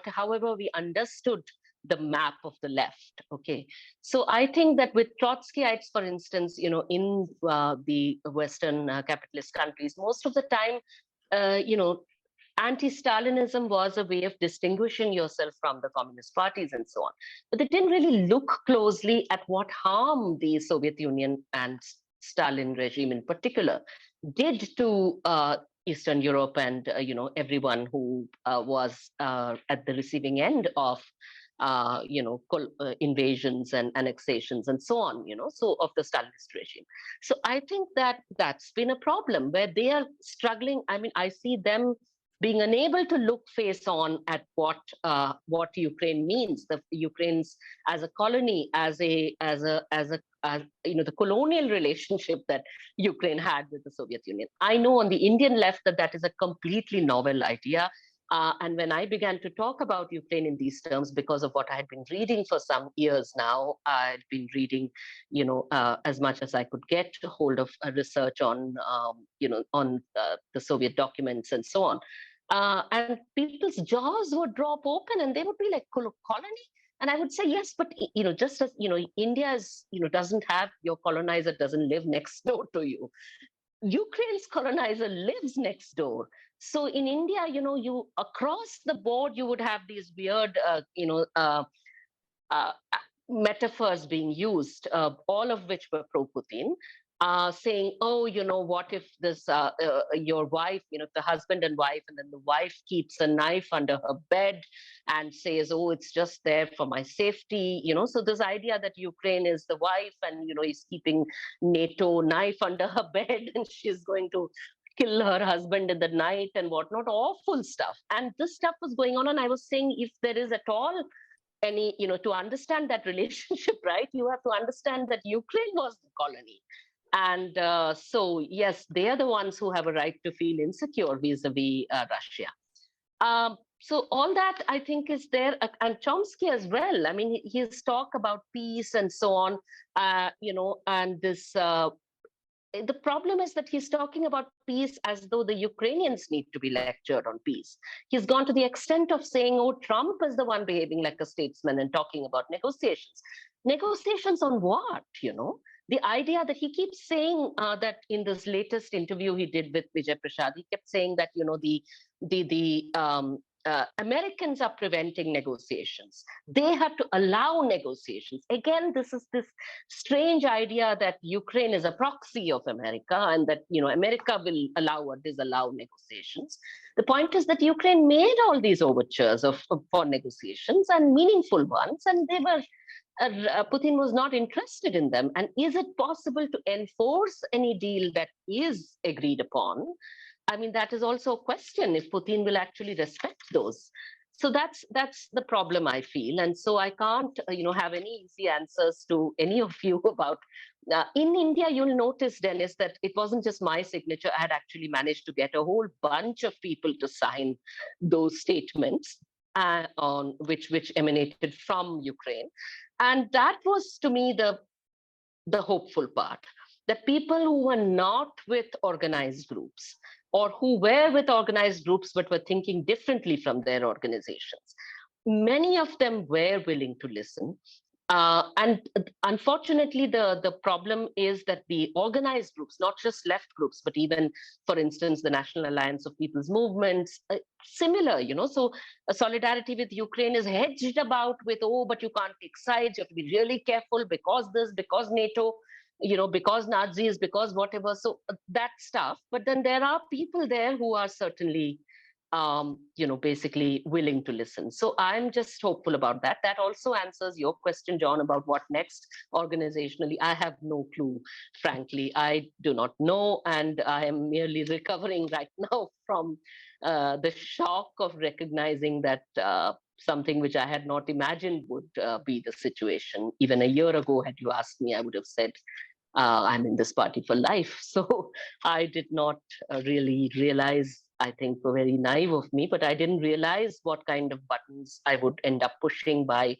however we understood the map of the left. Okay. So I think that with Trotskyites, for instance, in the Western capitalist countries, most of the time, anti-Stalinism was a way of distinguishing yourself from the communist parties and so on. But they didn't really look closely at what harm the Soviet Union and Stalin regime in particular did to Eastern Europe and everyone who was at the receiving end of invasions and annexations and so on, so of the Stalinist regime. So I think that that's been a problem where they are struggling. I mean, I see them being unable to look face on at what Ukraine means, the Ukraine's as a colony, as the colonial relationship that Ukraine had with the Soviet Union. I know on the Indian left that is a completely novel idea. And when I began to talk about Ukraine in these terms, because of what I had been reading for some years now, I'd been reading, as much as I could get hold of research on, the Soviet documents and so on. And people's jaws would drop open and they would be like, colony? And I would say, yes, but, just as, India is, doesn't have, your colonizer doesn't live next door to you. Ukraine's colonizer lives next door. So in India, you across the board, you would have these weird, metaphors being used, all of which were pro-Putin, saying, oh, what if this, your wife, the husband and wife, and then the wife keeps a knife under her bed and says, oh, it's just there for my safety, so this idea that Ukraine is the wife and, is keeping NATO knife under her bed and she's going to kill her husband in the night and whatnot, awful stuff. And this stuff was going on. And I was saying, if there is at all any, to understand that relationship, right, you have to understand that Ukraine was the colony. And so, yes, they are the ones who have a right to feel insecure vis-a-vis Russia. So all that, I think, is there. And Chomsky as well. I mean, his talk about peace and so on, and this, the problem is that he's talking about peace as though the Ukrainians need to be lectured on peace. He's gone to the extent of saying, oh, Trump is the one behaving like a statesman and talking about negotiations. Negotiations on what, The idea that he keeps saying that in this latest interview he did with Vijay Prashad, he kept saying that, Americans are preventing negotiations. They have to allow negotiations. Again, this is this strange idea that Ukraine is a proxy of America and that, America will allow or disallow negotiations. The point is that Ukraine made all these overtures for negotiations and meaningful ones, and they were Putin was not interested in them. And is it possible to enforce any deal that is agreed upon? I mean, that is also a question, if Putin will actually respect those. So that's the problem, I feel. And so I can't, have any easy answers to any of you about. In India, you'll notice, Dennis, that it wasn't just my signature. I had actually managed to get a whole bunch of people to sign those statements on which emanated from Ukraine. And that was, to me, the hopeful part, that people who were not with organized groups or who were with organized groups but were thinking differently from their organizations, many of them were willing to listen. And unfortunately, the problem is that the organized groups, not just left groups, but even, for instance, the National Alliance of People's Movements, similar, so solidarity with Ukraine is hedged about with, oh, but you can't take sides, you have to be really careful because this, because NATO, because Nazis, because whatever, so that stuff. But then there are people there who are certainly basically willing to listen. So I'm just hopeful about that. That also answers your question, John, about what next organizationally. I have no clue, frankly. I do not know. And I am merely recovering right now from the shock of recognizing that something which I had not imagined would be the situation. Even a year ago, had you asked me, I would have said, I'm in this party for life. So I did not really realize, I think, very naive of me, but I didn't realize what kind of buttons I would end up pushing by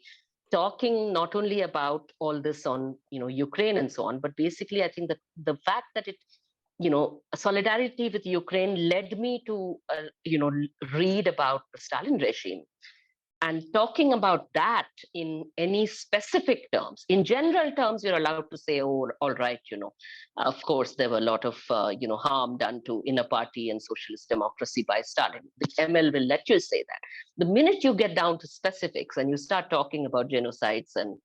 talking not only about all this on, Ukraine and so on, but basically, I think that the fact that it, solidarity with Ukraine led me to, read about the Stalin regime. And talking about that in any specific terms, in general terms, you're allowed to say, oh, all right, of course, there were a lot of, harm done to inner party and socialist democracy by Stalin. The ML will let you say that. The minute you get down to specifics and you start talking about genocides and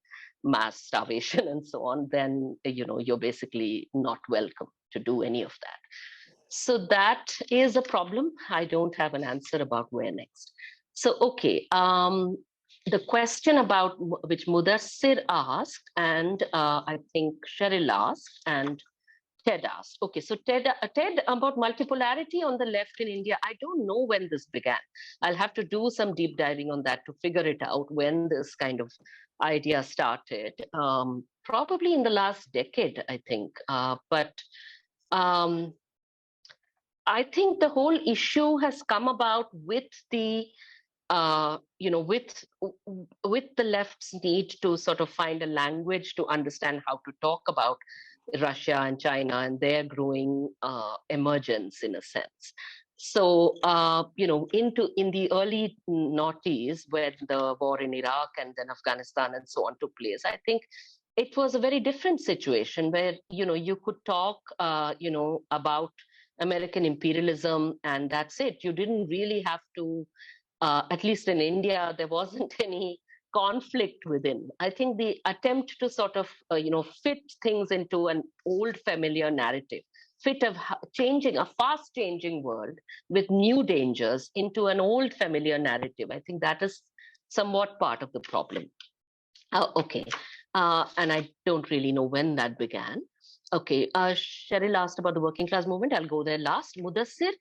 mass starvation and so on, then, you're basically not welcome to do any of that. So that is a problem. I don't have an answer about where next. So, okay, the question about which Mudassir asked, and I think Cheryl asked, and Ted asked. Okay, so Ted about multipolarity on the left in India, I don't know when this began. I'll have to do some deep diving on that to figure it out when this kind of idea started. Probably in the last decade, I think. But I think the whole issue has come about with the with the left's need to sort of find a language to understand how to talk about Russia and China and their growing emergence in a sense. So, in the early noughties, when the war in Iraq and then Afghanistan and so on took place, I think it was a very different situation where, you could talk, about American imperialism and that's it. You didn't really have to, at least in India, there wasn't any conflict within. I think the attempt to sort of, fit things into an old familiar narrative, fit a fast changing world with new dangers into an old familiar narrative. I think that is somewhat part of the problem. Okay. And I don't really know when that began. Okay, Cheryl asked about the working class movement. I'll go there last. Mudassir,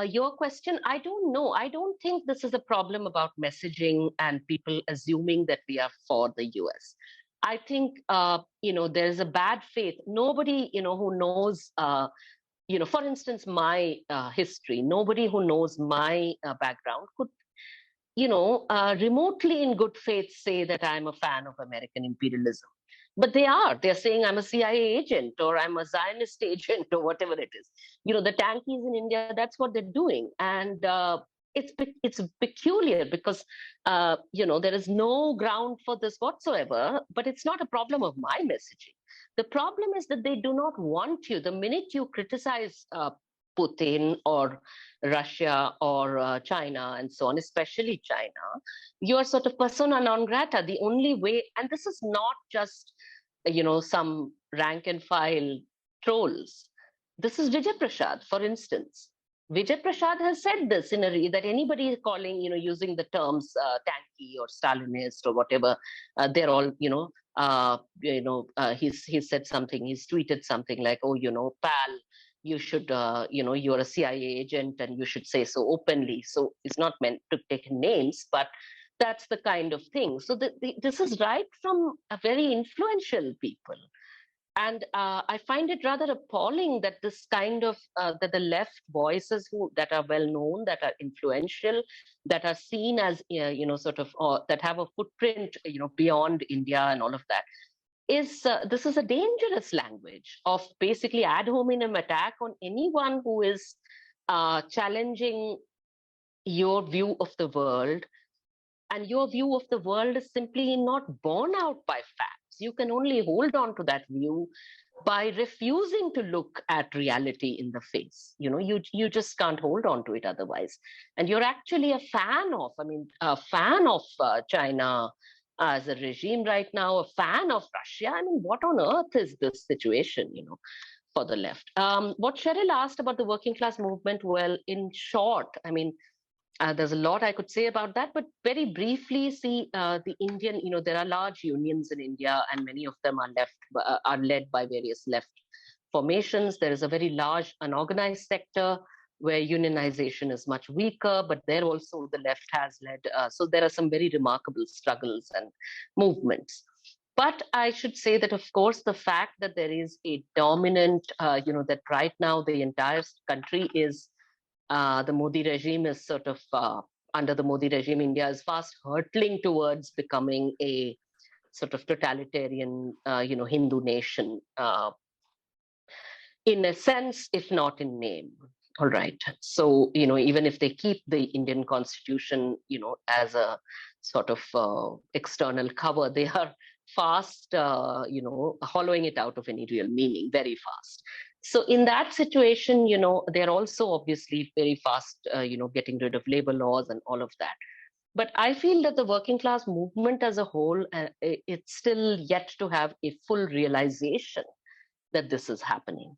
your question, I don't know. I don't think this is a problem about messaging and people assuming that we are for the US. I think, there's a bad faith. Nobody, who knows, for instance, my history, nobody who knows my background could, remotely in good faith say that I'm a fan of American imperialism. But they're saying I'm a CIA agent or I'm a Zionist agent or whatever it is. The tankies in India, that's what they're doing. And it's peculiar because, there is no ground for this whatsoever, but it's not a problem of my messaging. The problem is that they do not want you. The minute you criticize Putin or Russia or China and so on, especially China, you are sort of persona non grata. The only way, and this is not just, some rank and file trolls. This is Vijay Prashad, for instance. Vijay Prashad has said this in that anybody calling, using the terms tanky or Stalinist or whatever, they're all, he's said something, he's tweeted something like, oh, pal, you should, you're a CIA agent and you should say so openly. So it's not meant to take names, but that's the kind of thing. So this is right from a very influential people. And I find it rather appalling that this kind of, that the left voices that are well known, that are influential, that are seen as, sort of, that have a footprint, beyond India and all of that, this is a dangerous language of basically ad hominem attack on anyone who is challenging your view of the world. And your view of the world is simply not borne out by facts. You can only hold on to that view by refusing to look at reality in the face. You just can't hold on to it otherwise. And you're actually a fan of China as a regime right now, a fan of Russia. I mean, what on earth is this situation, for the left? What Cheryl asked about the working class movement, well, in short, there's a lot I could say about that, but very briefly, see, the Indian, there are large unions in India, and many of them are led by various left formations. There is a very large unorganized sector where unionization is much weaker, but there also the left has led. So there are some very remarkable struggles and movements. But I should say that, of course, the fact that there is a dominant, that right now the entire country is the Modi regime is sort of, under the Modi regime, India is fast hurtling towards becoming a sort of totalitarian, Hindu nation, in a sense, if not in name. All right. So, even if they keep the Indian constitution, as a sort of external cover, they are fast, hollowing it out of any real meaning very fast. So in that situation, they're also obviously very fast, getting rid of labor laws and all of that. But I feel that the working class movement as a whole, it's still yet to have a full realization that this is happening.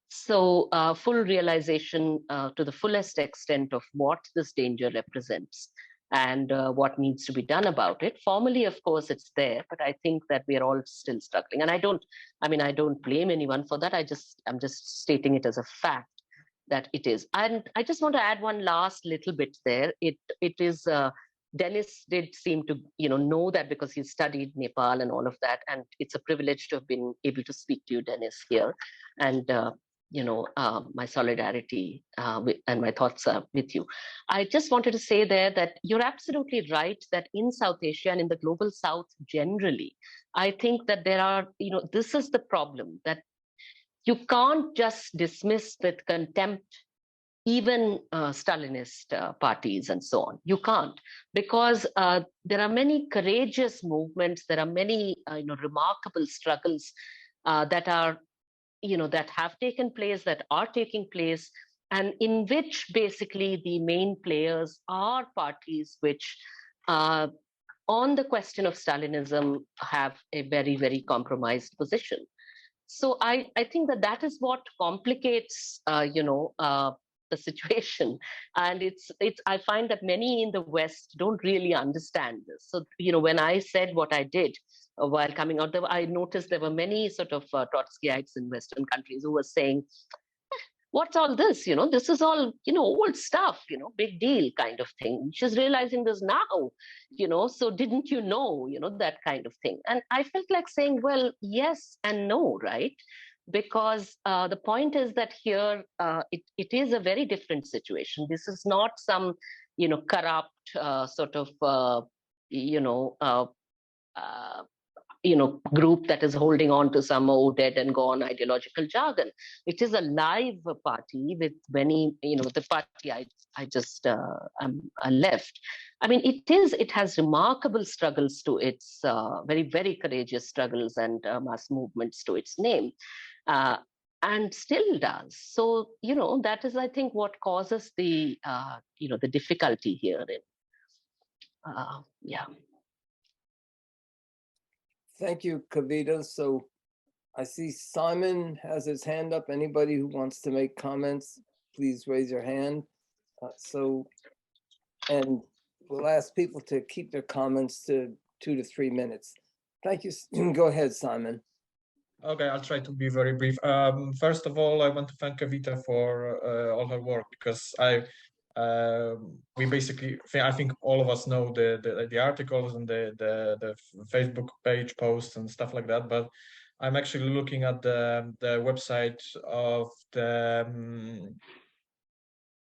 So full realization to the fullest extent of what this danger represents and what needs to be done about it. Formally, of course, it's there, but I think that we are all still struggling. And I don't blame anyone for that. I'm just stating it as a fact that it is. And I just want to add one last little bit there. It is Dennis did seem to know that because he studied Nepal and all of that, and it's a privilege to have been able to speak to you, Dennis, here. And my solidarity and my thoughts are with you. I just wanted to say there that you're absolutely right that in South Asia and in the global South generally, I think that there are, this is the problem, that you can't just dismiss with contempt even Stalinist parties and so on. You can't, because there are many courageous movements, there are many remarkable struggles that are that have taken place, that are taking place, and in which basically the main players are parties which, on the question of Stalinism, have a very, very compromised position. So I think that is what complicates, the situation. And I find that many in the West don't really understand this. So, when I said what I did, while coming out, I noticed there were many sort of Trotskyites in Western countries who were saying, what's all this? This is all, old stuff, big deal kind of thing. She's realizing this now, so didn't you know, that kind of thing. And I felt like saying, well, yes and no, right? Because the point is that here, it is a very different situation. This is not some, corrupt sort of, group that is holding on to some old dead and gone ideological jargon. It is a live party with many, the party I just left. I mean, it has remarkable struggles to its very, very courageous struggles and mass movements to its name. And still does. So, that is, I think, what causes the, the difficulty here. Yeah. Thank you, Kavita. So I see Simon has his hand up. Anybody who wants to make comments, please raise your hand. And we'll ask people to keep their comments to 2 to 3 minutes. Thank you. Go ahead, Simon. Okay, I'll try to be very brief. First of all, I want to thank Kavita for all her work, because we basically, I think all of us know the articles and the Facebook page posts and stuff like that, but I'm actually looking at the website of the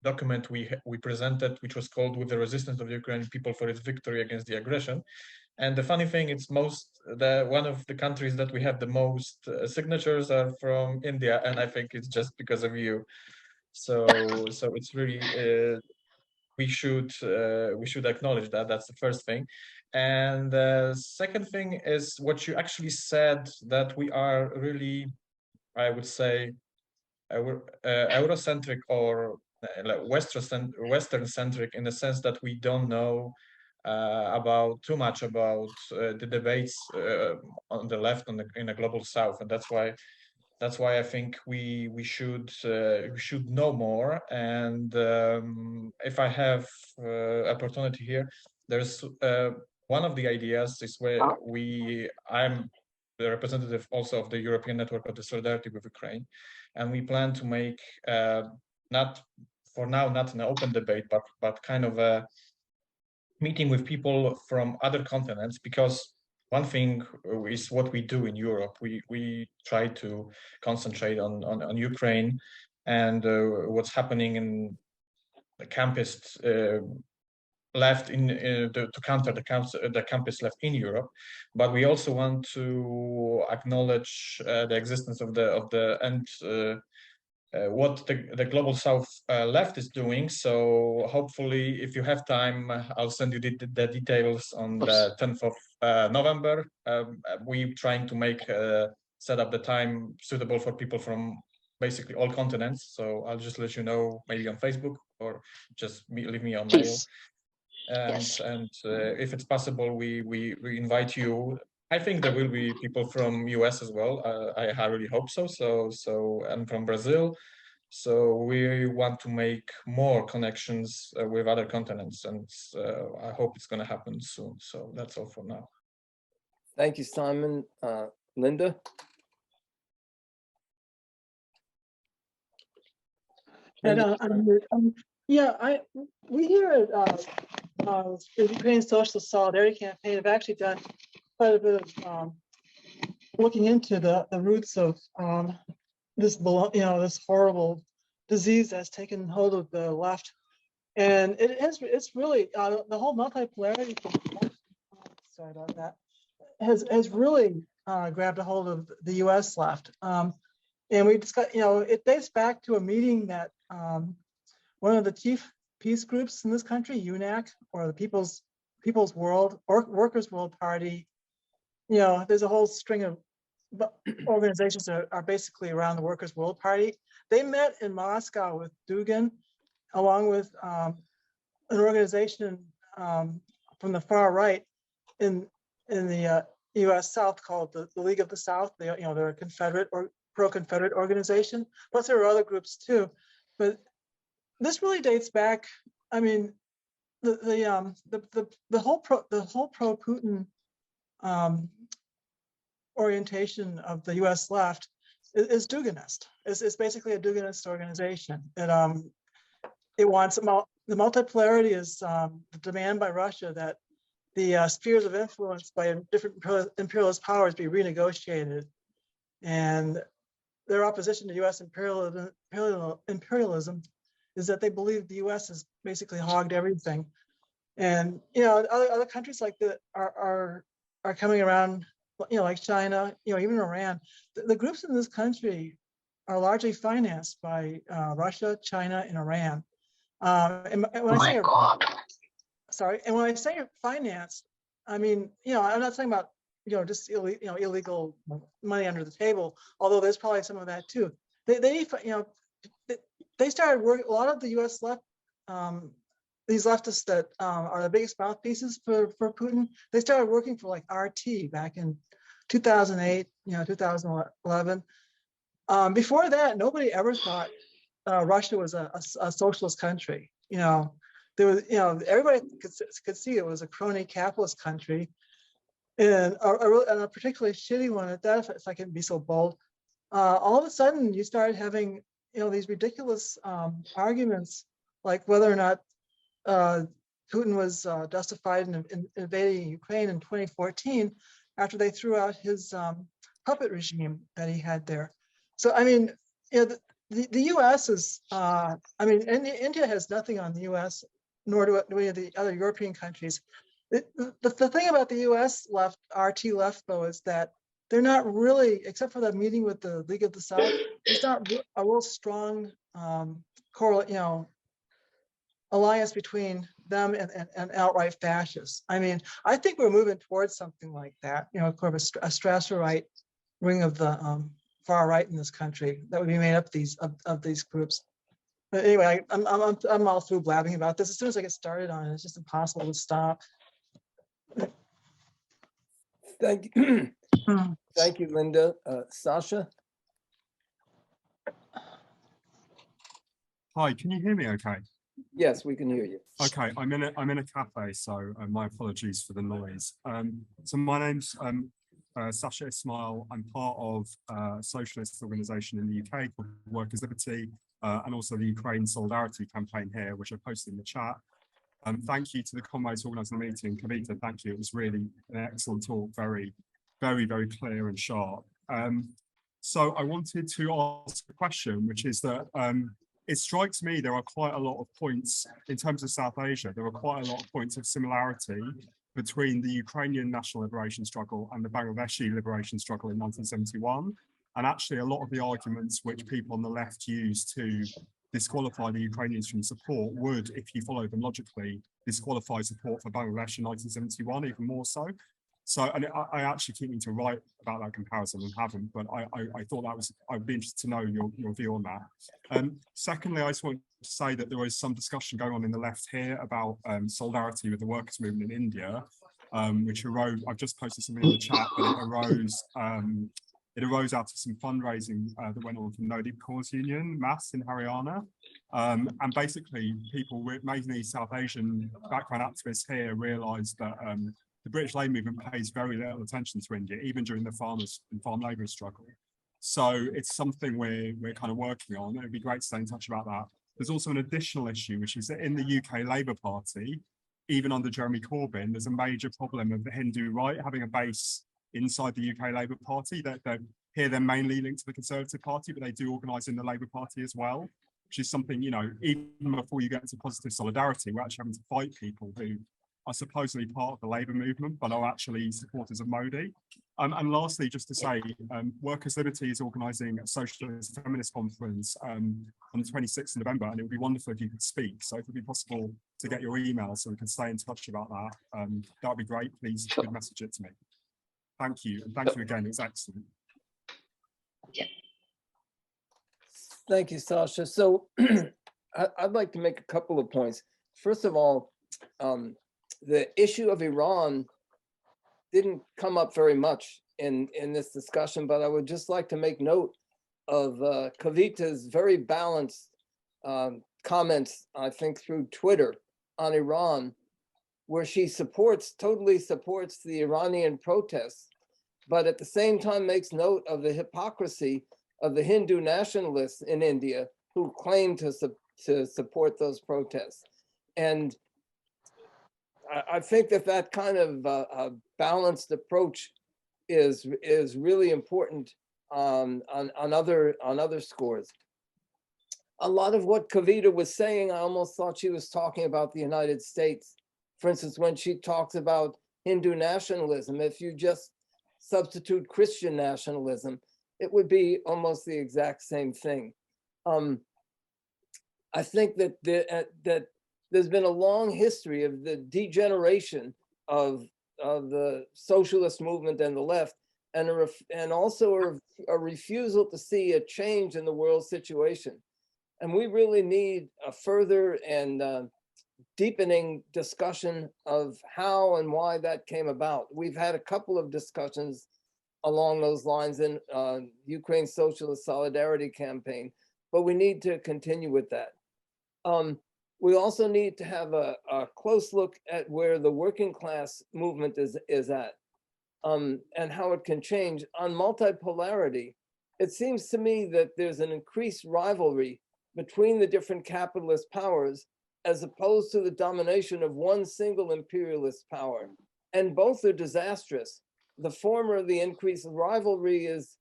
document we presented, which was called "With the Resistance of the Ukrainian People for its Victory Against the Aggression." And the funny thing, it's one of the countries that we have the most signatures are from India, and I think it's just because of you. So it's really we should acknowledge that. That's the first thing. And the second thing is what you actually said, that we are really, I would say, Eurocentric or Western-centric, in the sense that we don't know too much about the debates on the left in the global South, and that's why I think we should know more. And if I have opportunity here, there's one of the ideas is where I'm the representative also of the European Network of the Solidarity with Ukraine, and we plan to make not an open debate, but kind of a meeting with people from other continents, because one thing is what we do in Europe. We try to concentrate on Ukraine and what's happening in the campus left to counter the campus left in Europe, but we also want to acknowledge the existence of the what the global South left is doing. So hopefully, if you have time, I'll send you the details on the 10th of November. We're trying to make set up the time suitable for people from basically all continents. So I'll just let you know maybe on Facebook or just leave me on mail. And if it's possible, we invite you. I think there will be people from US as well. I really hope so. And from Brazil. So we want to make more connections with other continents, and I hope it's going to happen soon. So that's all for now. Thank you, Simon. Linda? We here at the Ukraine Socialist Solidarity Campaign have actually done quite a bit of looking into the roots of this horrible disease that's taken hold of the left, and it's really the whole multipolarity thing, sorry about that, has really grabbed a hold of the U.S. left, and we discussed, it dates back to a meeting that one of the chief peace groups in this country, UNAC, or the People's World or Workers' World Party, there's a whole string of organizations that are basically around the Workers' World Party. They met in Moscow with Dugin, along with an organization from the far right in the U.S. South called the League of the South. They're a Confederate or pro-Confederate organization. Plus, there are other groups too, but this really dates back. I mean, the whole pro-Putin orientation of the U.S. left is Duginist. It's basically a Duginist organization. It wants the multipolarity is the demand by Russia that the spheres of influence by different imperialist powers be renegotiated, and their opposition to U.S. imperialism is that they believe the U.S. has basically hogged everything, and other countries like that are coming around. Like China, even Iran. The groups in this country are largely financed by Russia, China, and Iran. And when I say finance, I mean, I'm not talking about just illegal money under the table. Although there's probably some of that too. They started working. A lot of the U.S. left. These leftists that are the biggest mouthpieces for Putin, they started working for like RT back in 2008, 2011. Before that, nobody ever thought Russia was a socialist country. There was, everybody could see it was a crony capitalist country, and a particularly shitty one at that, if I can be so bold. All of a sudden, you started having these ridiculous arguments, like whether or not Putin was justified in invading Ukraine in 2014 after they threw out his puppet regime that he had there. So, I mean, the U.S. is, India has nothing on the U.S., nor do any of the other European countries. The thing about the U.S. left, RT left, though, is that they're not really, except for that meeting with the League of the South, there's not a real strong alliance between them and outright fascists. I mean, I think we're moving towards something like that, a Strasserite ring of the far right in this country that would be made up of these groups. But anyway, I'm all through blabbing about this. As soon as I get started on it, it's just impossible to stop. Thank you. Thank you, Linda. Sasha? Hi, can you hear me okay? Yes, we can hear you. Okay, I'm in a cafe, so my apologies for the noise. So my name's Sasha Ismail. I'm part of a socialist organisation in the UK called Workers' Liberty, and also the Ukraine Solidarity Campaign here, which I posted in the chat. Thank you to the comrades organising the meeting. Kavita, thank you. It was really an excellent talk, very, very, very clear and sharp. So I wanted to ask a question, which is that it strikes me there are quite a lot of points in terms of South Asia. There are quite a lot of points of similarity between the Ukrainian national liberation struggle and the Bangladeshi liberation struggle in 1971. And actually, a lot of the arguments which people on the left use to disqualify the Ukrainians from support would, if you follow them logically, disqualify support for Bangladesh in 1971, even more so. So, and I actually keep meaning to write about that comparison and haven't, but I thought that was, I'd be interested to know your view on that. Secondly, I just want to say that there was some discussion going on in the left here about solidarity with the workers' movement in India, which arose, I've just posted something in the chat, but it arose out of some fundraising that went on from No Deep Cause Union, MAS in Haryana. And basically people with mainly South Asian background activists here realised that the British Labour movement pays very little attention to India, even during the farmers and farm labour struggle. So it's something we're kind of working on. It'd be great to stay in touch about that. There's also an additional issue, which is that in the UK Labour Party, even under Jeremy Corbyn, there's a major problem of the Hindu right having a base inside the UK Labour Party. They're mainly linked to the Conservative Party, but they do organise in the Labour Party as well, which is something, you know, even before you get into positive solidarity, we're actually having to fight people who are supposedly part of the Labour movement, but are actually supporters of Modi. And lastly, just to say, Workers' Liberty is organising a socialist feminist conference on the 26th of November, and it would be wonderful if you could speak. So if it would be possible to get your email so we can stay in touch about that, that would be great. Please message it to me. Thank you. And thank you again. It was excellent. Yeah. Thank you, Sasha. So I'd like to make a couple of points. First of all, the issue of Iran didn't come up very much in this discussion, but I would just like to make note of Kavita's very balanced comments, I think through Twitter, on Iran, where she totally supports the Iranian protests, but at the same time makes note of the hypocrisy of the Hindu nationalists in India who claim to support those protests. And I think that kind of balanced approach is really important on other scores. A lot of what Kavita was saying, I almost thought she was talking about the United States. For instance, when she talks about Hindu nationalism, if you just substitute Christian nationalism, it would be almost the exact same thing. I think that there's been a long history of the degeneration of the socialist movement and the left, and also a refusal to see a change in the world situation. And we really need a further and deepening discussion of how and why that came about. We've had a couple of discussions along those lines in Ukraine Socialist Solidarity Campaign, but we need to continue with that. We also need to have a close look at where the working class movement is at and how it can change. On multipolarity, it seems to me that there's an increased rivalry between the different capitalist powers as opposed to the domination of one single imperialist power. And both are disastrous. The former, the increased rivalry is,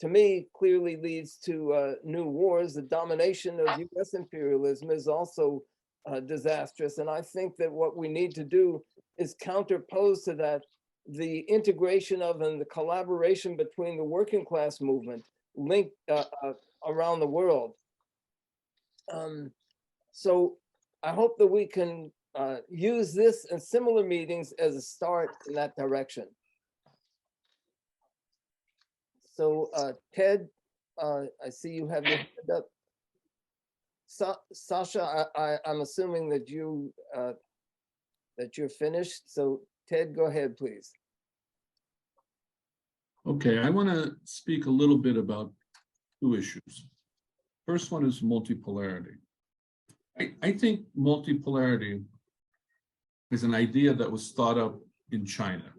to me, clearly leads to new wars. The domination of US imperialism is also disastrous. And I think that what we need to do is counterpose to that the integration of and the collaboration between the working class movement linked around the world. So I hope that we can use this and similar meetings as a start in that direction. So Ted, I see you have your hand up. Sasha, I'm assuming that you're finished. So Ted, go ahead, please. Okay, I want to speak a little bit about two issues. First one is multipolarity. I think multipolarity is an idea that was thought up in China.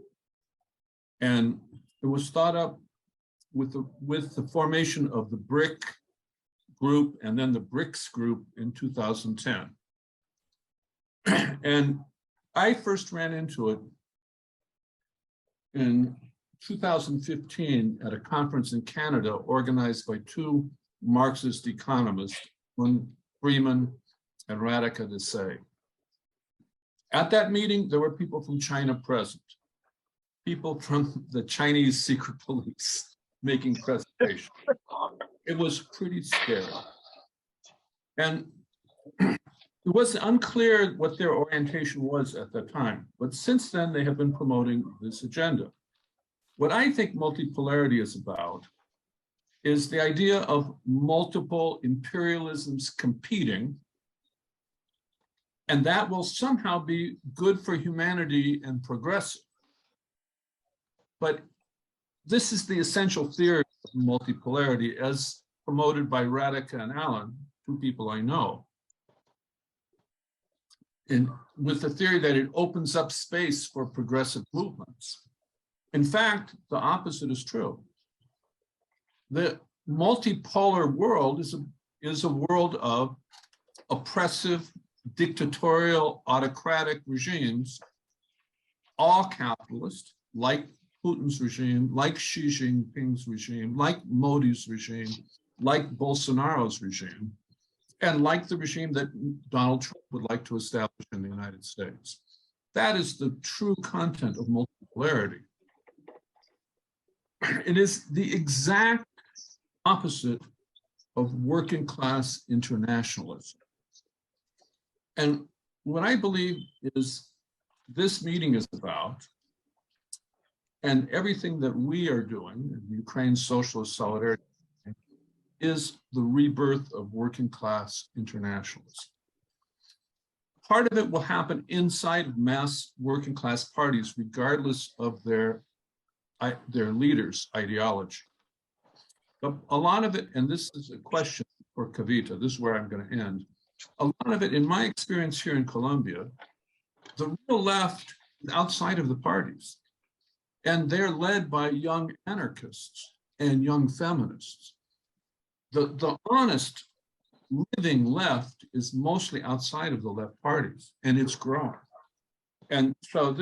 And it was thought up with the formation of the BRIC group and then the BRICS group in 2010. And I first ran into it in 2015 at a conference in Canada organized by two Marxist economists, Freeman and Radhika Desai. At that meeting, there were people from China present, people from the Chinese secret police, making presentations. It was pretty scary. And it was unclear what their orientation was at that time. But since then, they have been promoting this agenda. What I think multipolarity is about is the idea of multiple imperialisms competing, and that will somehow be good for humanity and progressive. But this is the essential theory of multipolarity as promoted by Radhika and Alan, two people I know. And with the theory that it opens up space for progressive movements. In fact, the opposite is true. The multipolar world is a world of oppressive, dictatorial, autocratic regimes, all capitalist, like Putin's regime, like Xi Jinping's regime, like Modi's regime, like Bolsonaro's regime, and like the regime that Donald Trump would like to establish in the United States. That is the true content of multipolarity. It is the exact opposite of working class internationalism. And what I believe is this meeting is about, and everything that we are doing in the Ukraine Socialist Solidarity Campaign, is the rebirth of working class internationalism. Part of it will happen inside of mass working class parties, regardless of their leaders' ideology. But a lot of it, and this is a question for Kavita, this is where I'm going to end. A lot of it, in my experience here in Colombia, the real left is outside of the parties. And they're led by young anarchists and young feminists. The honest living left is mostly outside of the left parties, and it's growing. And so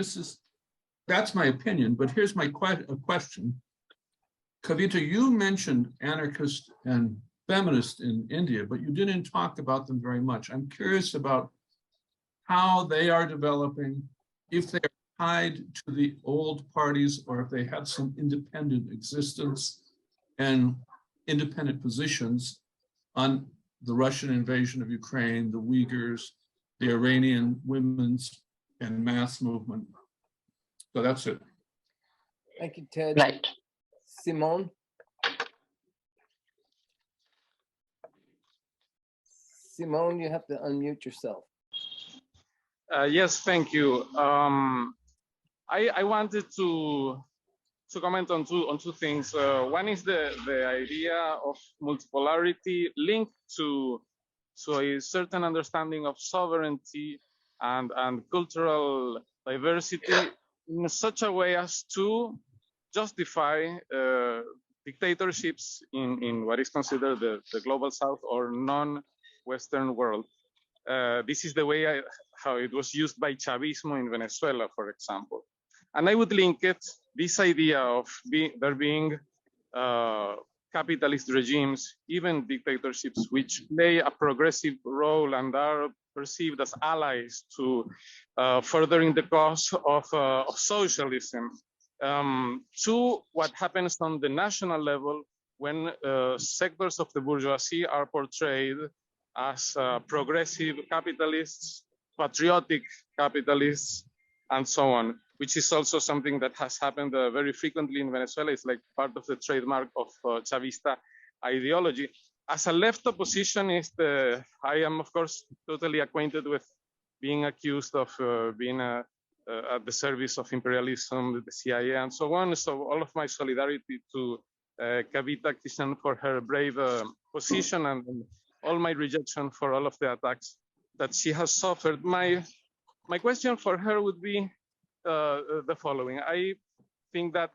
that's my opinion, but here's my question. Kavita, you mentioned anarchists and feminists in India, but you didn't talk about them very much. I'm curious about how they are developing, if they're tied to the old parties or if they have some independent existence and independent positions on the Russian invasion of Ukraine, the Uighurs, the Iranian women's and mass movement. So that's it. Thank you, Ted. Right. Simone? Simone, you have to unmute yourself. Yes, thank you. I wanted to comment on two things. One is the idea of multipolarity linked to a certain understanding of sovereignty and cultural diversity in such a way as to justify dictatorships in what is considered the global south or non-Western world. This is the way how it was used by Chavismo in Venezuela, for example. And I would link this idea of there being capitalist regimes, even dictatorships, which play a progressive role and are perceived as allies to furthering the cause of socialism, to what happens on the national level when sectors of the bourgeoisie are portrayed as progressive capitalists, patriotic capitalists, and so on, which is also something that has happened very frequently in Venezuela. It's like part of the trademark of Chavista ideology. As a left oppositionist, I am, of course, totally acquainted with being accused of being at the service of imperialism, the CIA, and so on. So all of my solidarity to Kavita Krishnan for her brave position, and all my rejection for all of the attacks that she has suffered. My question for her would be the following. I think that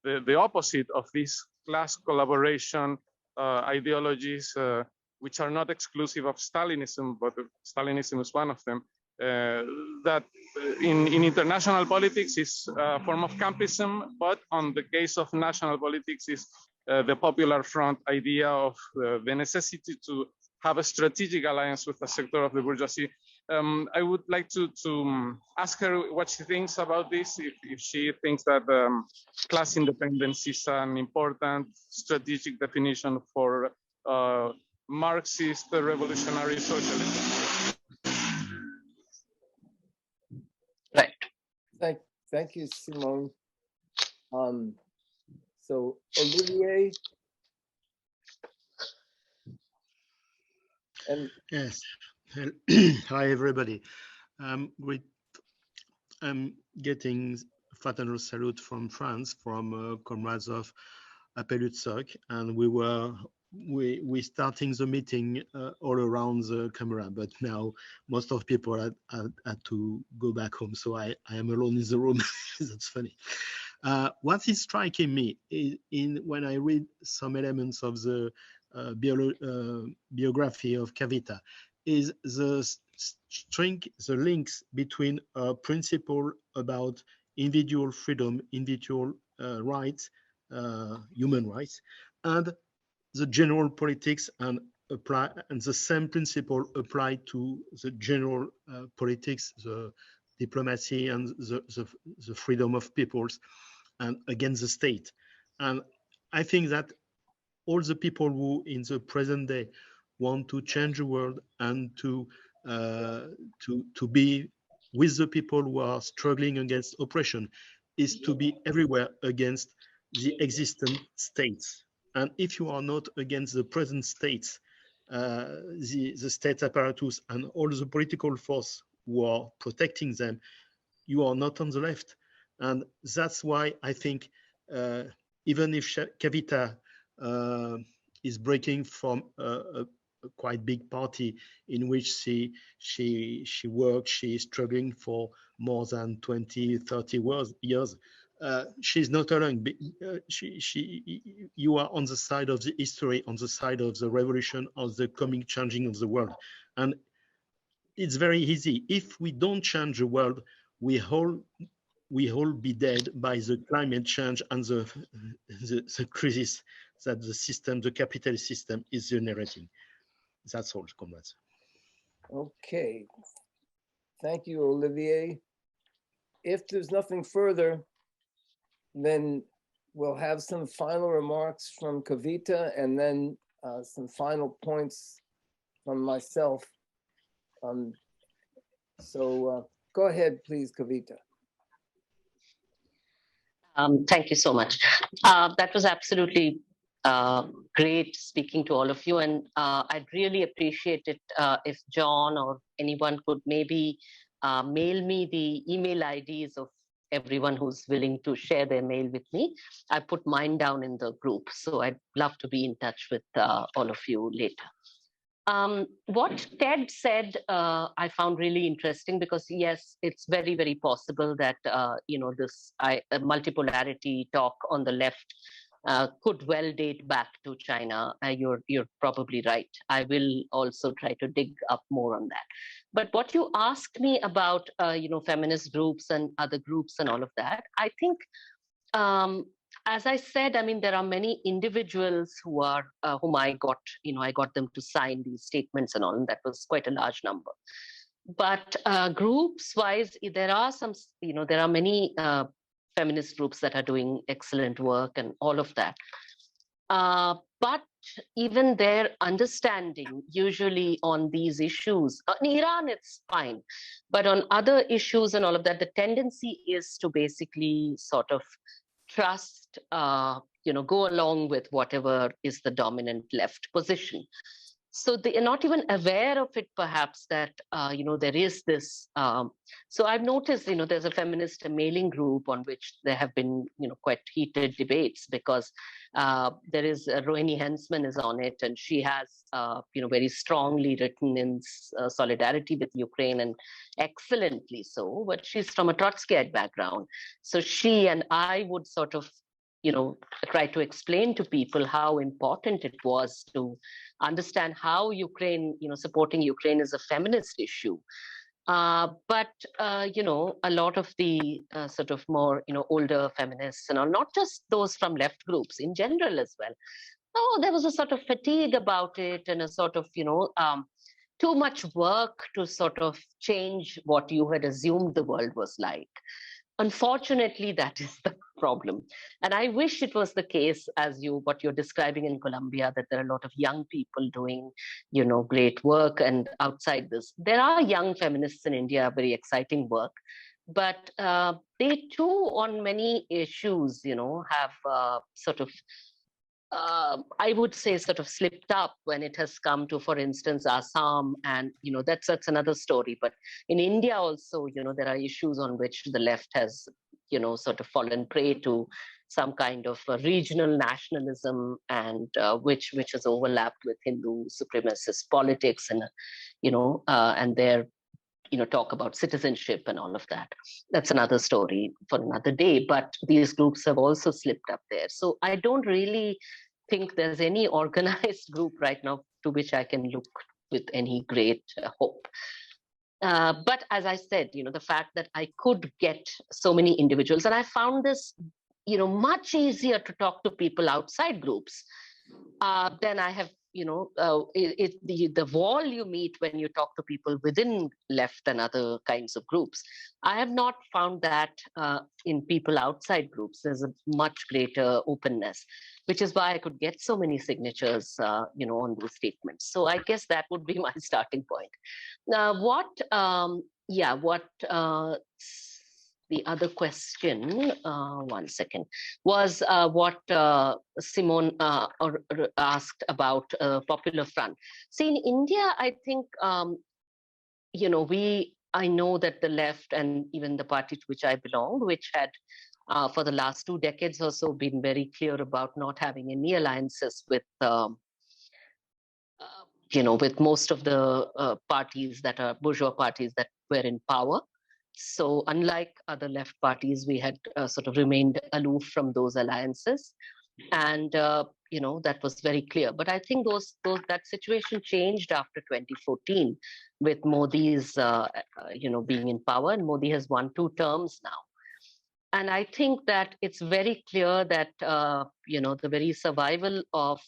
the opposite of these class collaboration ideologies, which are not exclusive of Stalinism, but Stalinism is one of them, that in international politics is a form of campism, but on the case of national politics is the Popular Front idea of the necessity to have a strategic alliance with a sector of the bourgeoisie. I would like to ask her what she thinks about this, if she thinks that class independence is an important strategic definition for Marxist revolutionary socialism. Right. Thank you, Simone. So Olivier. And yes, hi everybody. I'm getting fraternal salute from France, from comrades of Appellate Soc, and we starting the meeting all around the camera, but now most of people had to go back home, so I am alone in the room. That's funny. What is striking me when I read some elements of the biography of Kavita is the links between a principle about individual freedom, individual rights, human rights, and the general politics, and the same principle apply to the general politics, the diplomacy, and the freedom of peoples, and against the state. And I think that all the people who in the present day want to change the world and to be with the people who are struggling against oppression is to be everywhere against the existing states. And if you are not against the present states, the state apparatus and all the political force who are protecting them, you are not on the left. And that's why I think even if Kavita is breaking from a quite big party in which she worked, she is struggling for more than 20, 30 years. She's not alone. You are on the side of the history, on the side of the revolution, of the coming changing of the world. And it's very easy. If we don't change the world, we all be dead by the climate change and the crisis that the capitalist system is generating. That's all, comrades. Okay. Thank you, Olivier. If there's nothing further, then we'll have some final remarks from Kavita, and then some final points from myself. So go ahead, please, Kavita. Thank you so much. That was absolutely great speaking to all of you, and I'd really appreciate it if John or anyone could maybe mail me the email IDs of everyone who's willing to share their mail with me. I put mine down in the group, so I'd love to be in touch with all of you later. What Ted said, I found really interesting, because yes, it's very, very possible that this multipolarity talk on the left could well date back to China. You're probably right. I will also try to dig up more on that. But what you asked me about, feminist groups and other groups and all of that, I think. As I said, I mean, there are many individuals who are whom I got them to sign these statements and all, and that was quite a large number. But groups-wise, there are many feminist groups that are doing excellent work and all of that. But even their understanding, usually on these issues, in Iran, it's fine. But on other issues and all of that, the tendency is to basically sort of trust, go along with whatever is the dominant left position. So they are not even aware of it, perhaps, that, there is this. So I've noticed, there's a feminist mailing group on which there have been, quite heated debates, because there is Rohini Hensman is on it, and she has, very strongly written in solidarity with Ukraine, and excellently so, but she's from a Trotskyite background. So she and I would sort of, try to explain to people how important it was to understand how Ukraine, supporting Ukraine is a feminist issue. But a lot of the sort of more, older feminists and all, not just those from left groups, in general as well. Oh, there was a sort of fatigue about it, and a sort of, too much work to sort of change what you had assumed the world was like. Unfortunately, that is the problem. And I wish it was the case as what you're describing in Colombia, that there are a lot of young people doing, great work. And outside this, there are young feminists in India, very exciting work. But they too, on many issues, have sort of I would say sort of slipped up when it has come to, for instance, Assam, and that's another story. But in India also, there are issues on which the left has, sort of fallen prey to some kind of regional nationalism, and which has overlapped with Hindu supremacist politics, and and their talk about citizenship and all of that. That's another story for another day, but these groups have also slipped up there. So I don't really think there's any organized group right now to which I can look with any great hope. But as I said, the fact that I could get so many individuals, and I found this, much easier to talk to people outside groups than I have, the wall you meet when you talk to people within left and other kinds of groups. I have not found that in people outside groups. There's a much greater openness, which is why I could get so many signatures, on those statements. So I guess that would be my starting point. The other question, one second, was what Simone asked about Popular Front. See, in India, I think, I know that the left and even the party to which I belonged, which had for the last 2 decades or so been very clear about not having any alliances with, with most of the parties that are bourgeois parties that were in power. So unlike other left parties, we had sort of remained aloof from those alliances. And, that was very clear. But I think that situation changed after 2014 with Modi's, being in power. And Modi has won 2 terms now. And I think that it's very clear that, the very survival of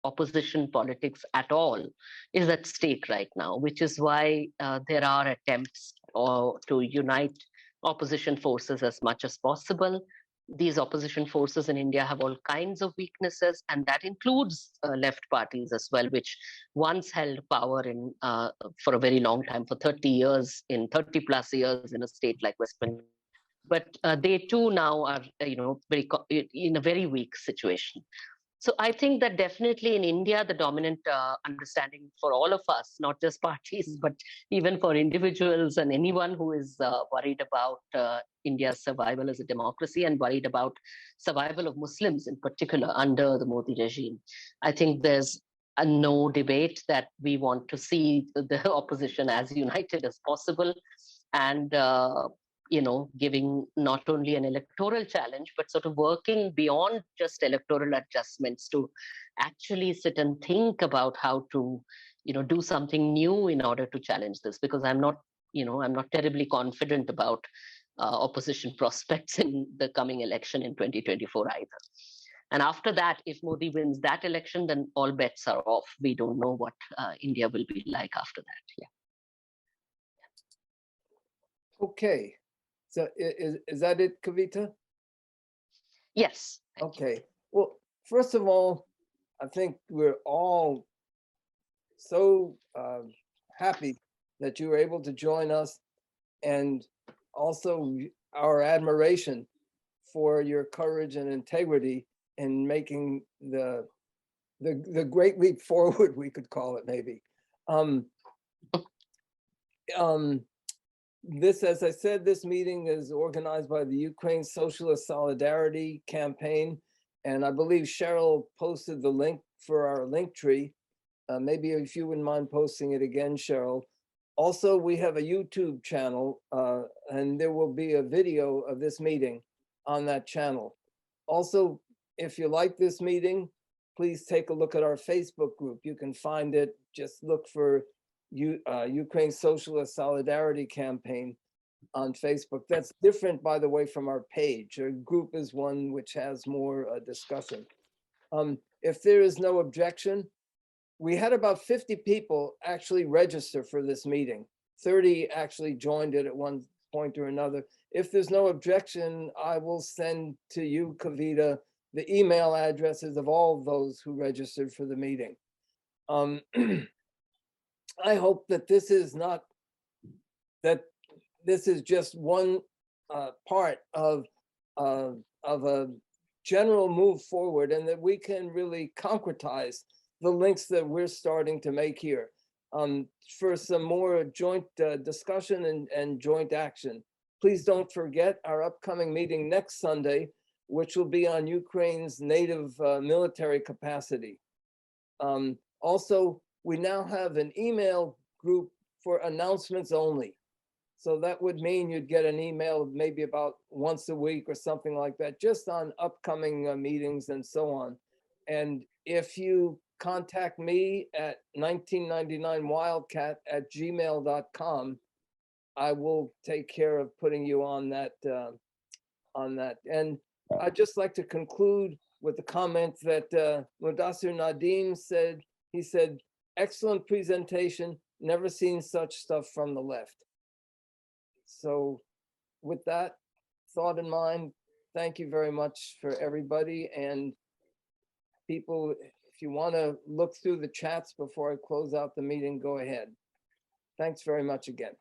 opposition politics at all is at stake right now, which is why there are attempts to unite opposition forces as much as possible. These opposition forces in India have all kinds of weaknesses, and that includes left parties as well, which once held power in for a very long time, for 30 plus years in a state like West Bengal. But they too now are, in a very weak situation. So I think that definitely in India, the dominant understanding for all of us, not just parties, but even for individuals and anyone who is worried about India's survival as a democracy and worried about survival of Muslims in particular under the Modi regime. I think there's no debate that we want to see the opposition as united as possible, and giving not only an electoral challenge, but sort of working beyond just electoral adjustments to actually sit and think about how to, do something new in order to challenge this. Because I'm not terribly confident about opposition prospects in the coming election in 2024 either. And after that, if Modi wins that election, then all bets are off. We don't know what India will be like after that. Yeah. Okay. So is that it, Kavita? Yes. Okay. Well, first of all, I think we're all so happy that you were able to join us, and also our admiration for your courage and integrity in making the great leap forward, we could call it maybe. This, as I said, this meeting is organized by the Ukraine Socialist Solidarity Campaign, and I believe Cheryl posted the link for our link tree. Maybe if you wouldn't mind posting it again, Cheryl. Also, we have a YouTube channel, and there will be a video of this meeting on that channel. Also, if you like this meeting, please take a look at our Facebook group. You can find it, just look for Ukraine Socialist Solidarity Campaign on Facebook. That's different, by the way, from our page. Our group is one which has more discussion. If there is no objection, we had about 50 people actually register for this meeting. 30 actually joined it at one point or another. If there's no objection, I will send to you, Kavita, the email addresses of all those who registered for the meeting. I hope that this is not, that this is just one part of a general move forward, and that we can really concretize the links that we're starting to make here for some more joint discussion and joint action. Please don't forget our upcoming meeting next Sunday, which will be on Ukraine's native military capacity. Also, we now have an email group for announcements only. So that would mean you'd get an email maybe about once a week or something like that, just on upcoming meetings and so on. And if you contact me at 1999wildcat@gmail.com, I will take care of putting you on that. And I'd just like to conclude with the comment that Mudassir Nadim said. He said, "Excellent presentation, never seen such stuff from the left." So with that thought in mind, thank you very much for everybody. And people, if you want to look through the chats before I close out the meeting, go ahead. Thanks very much again.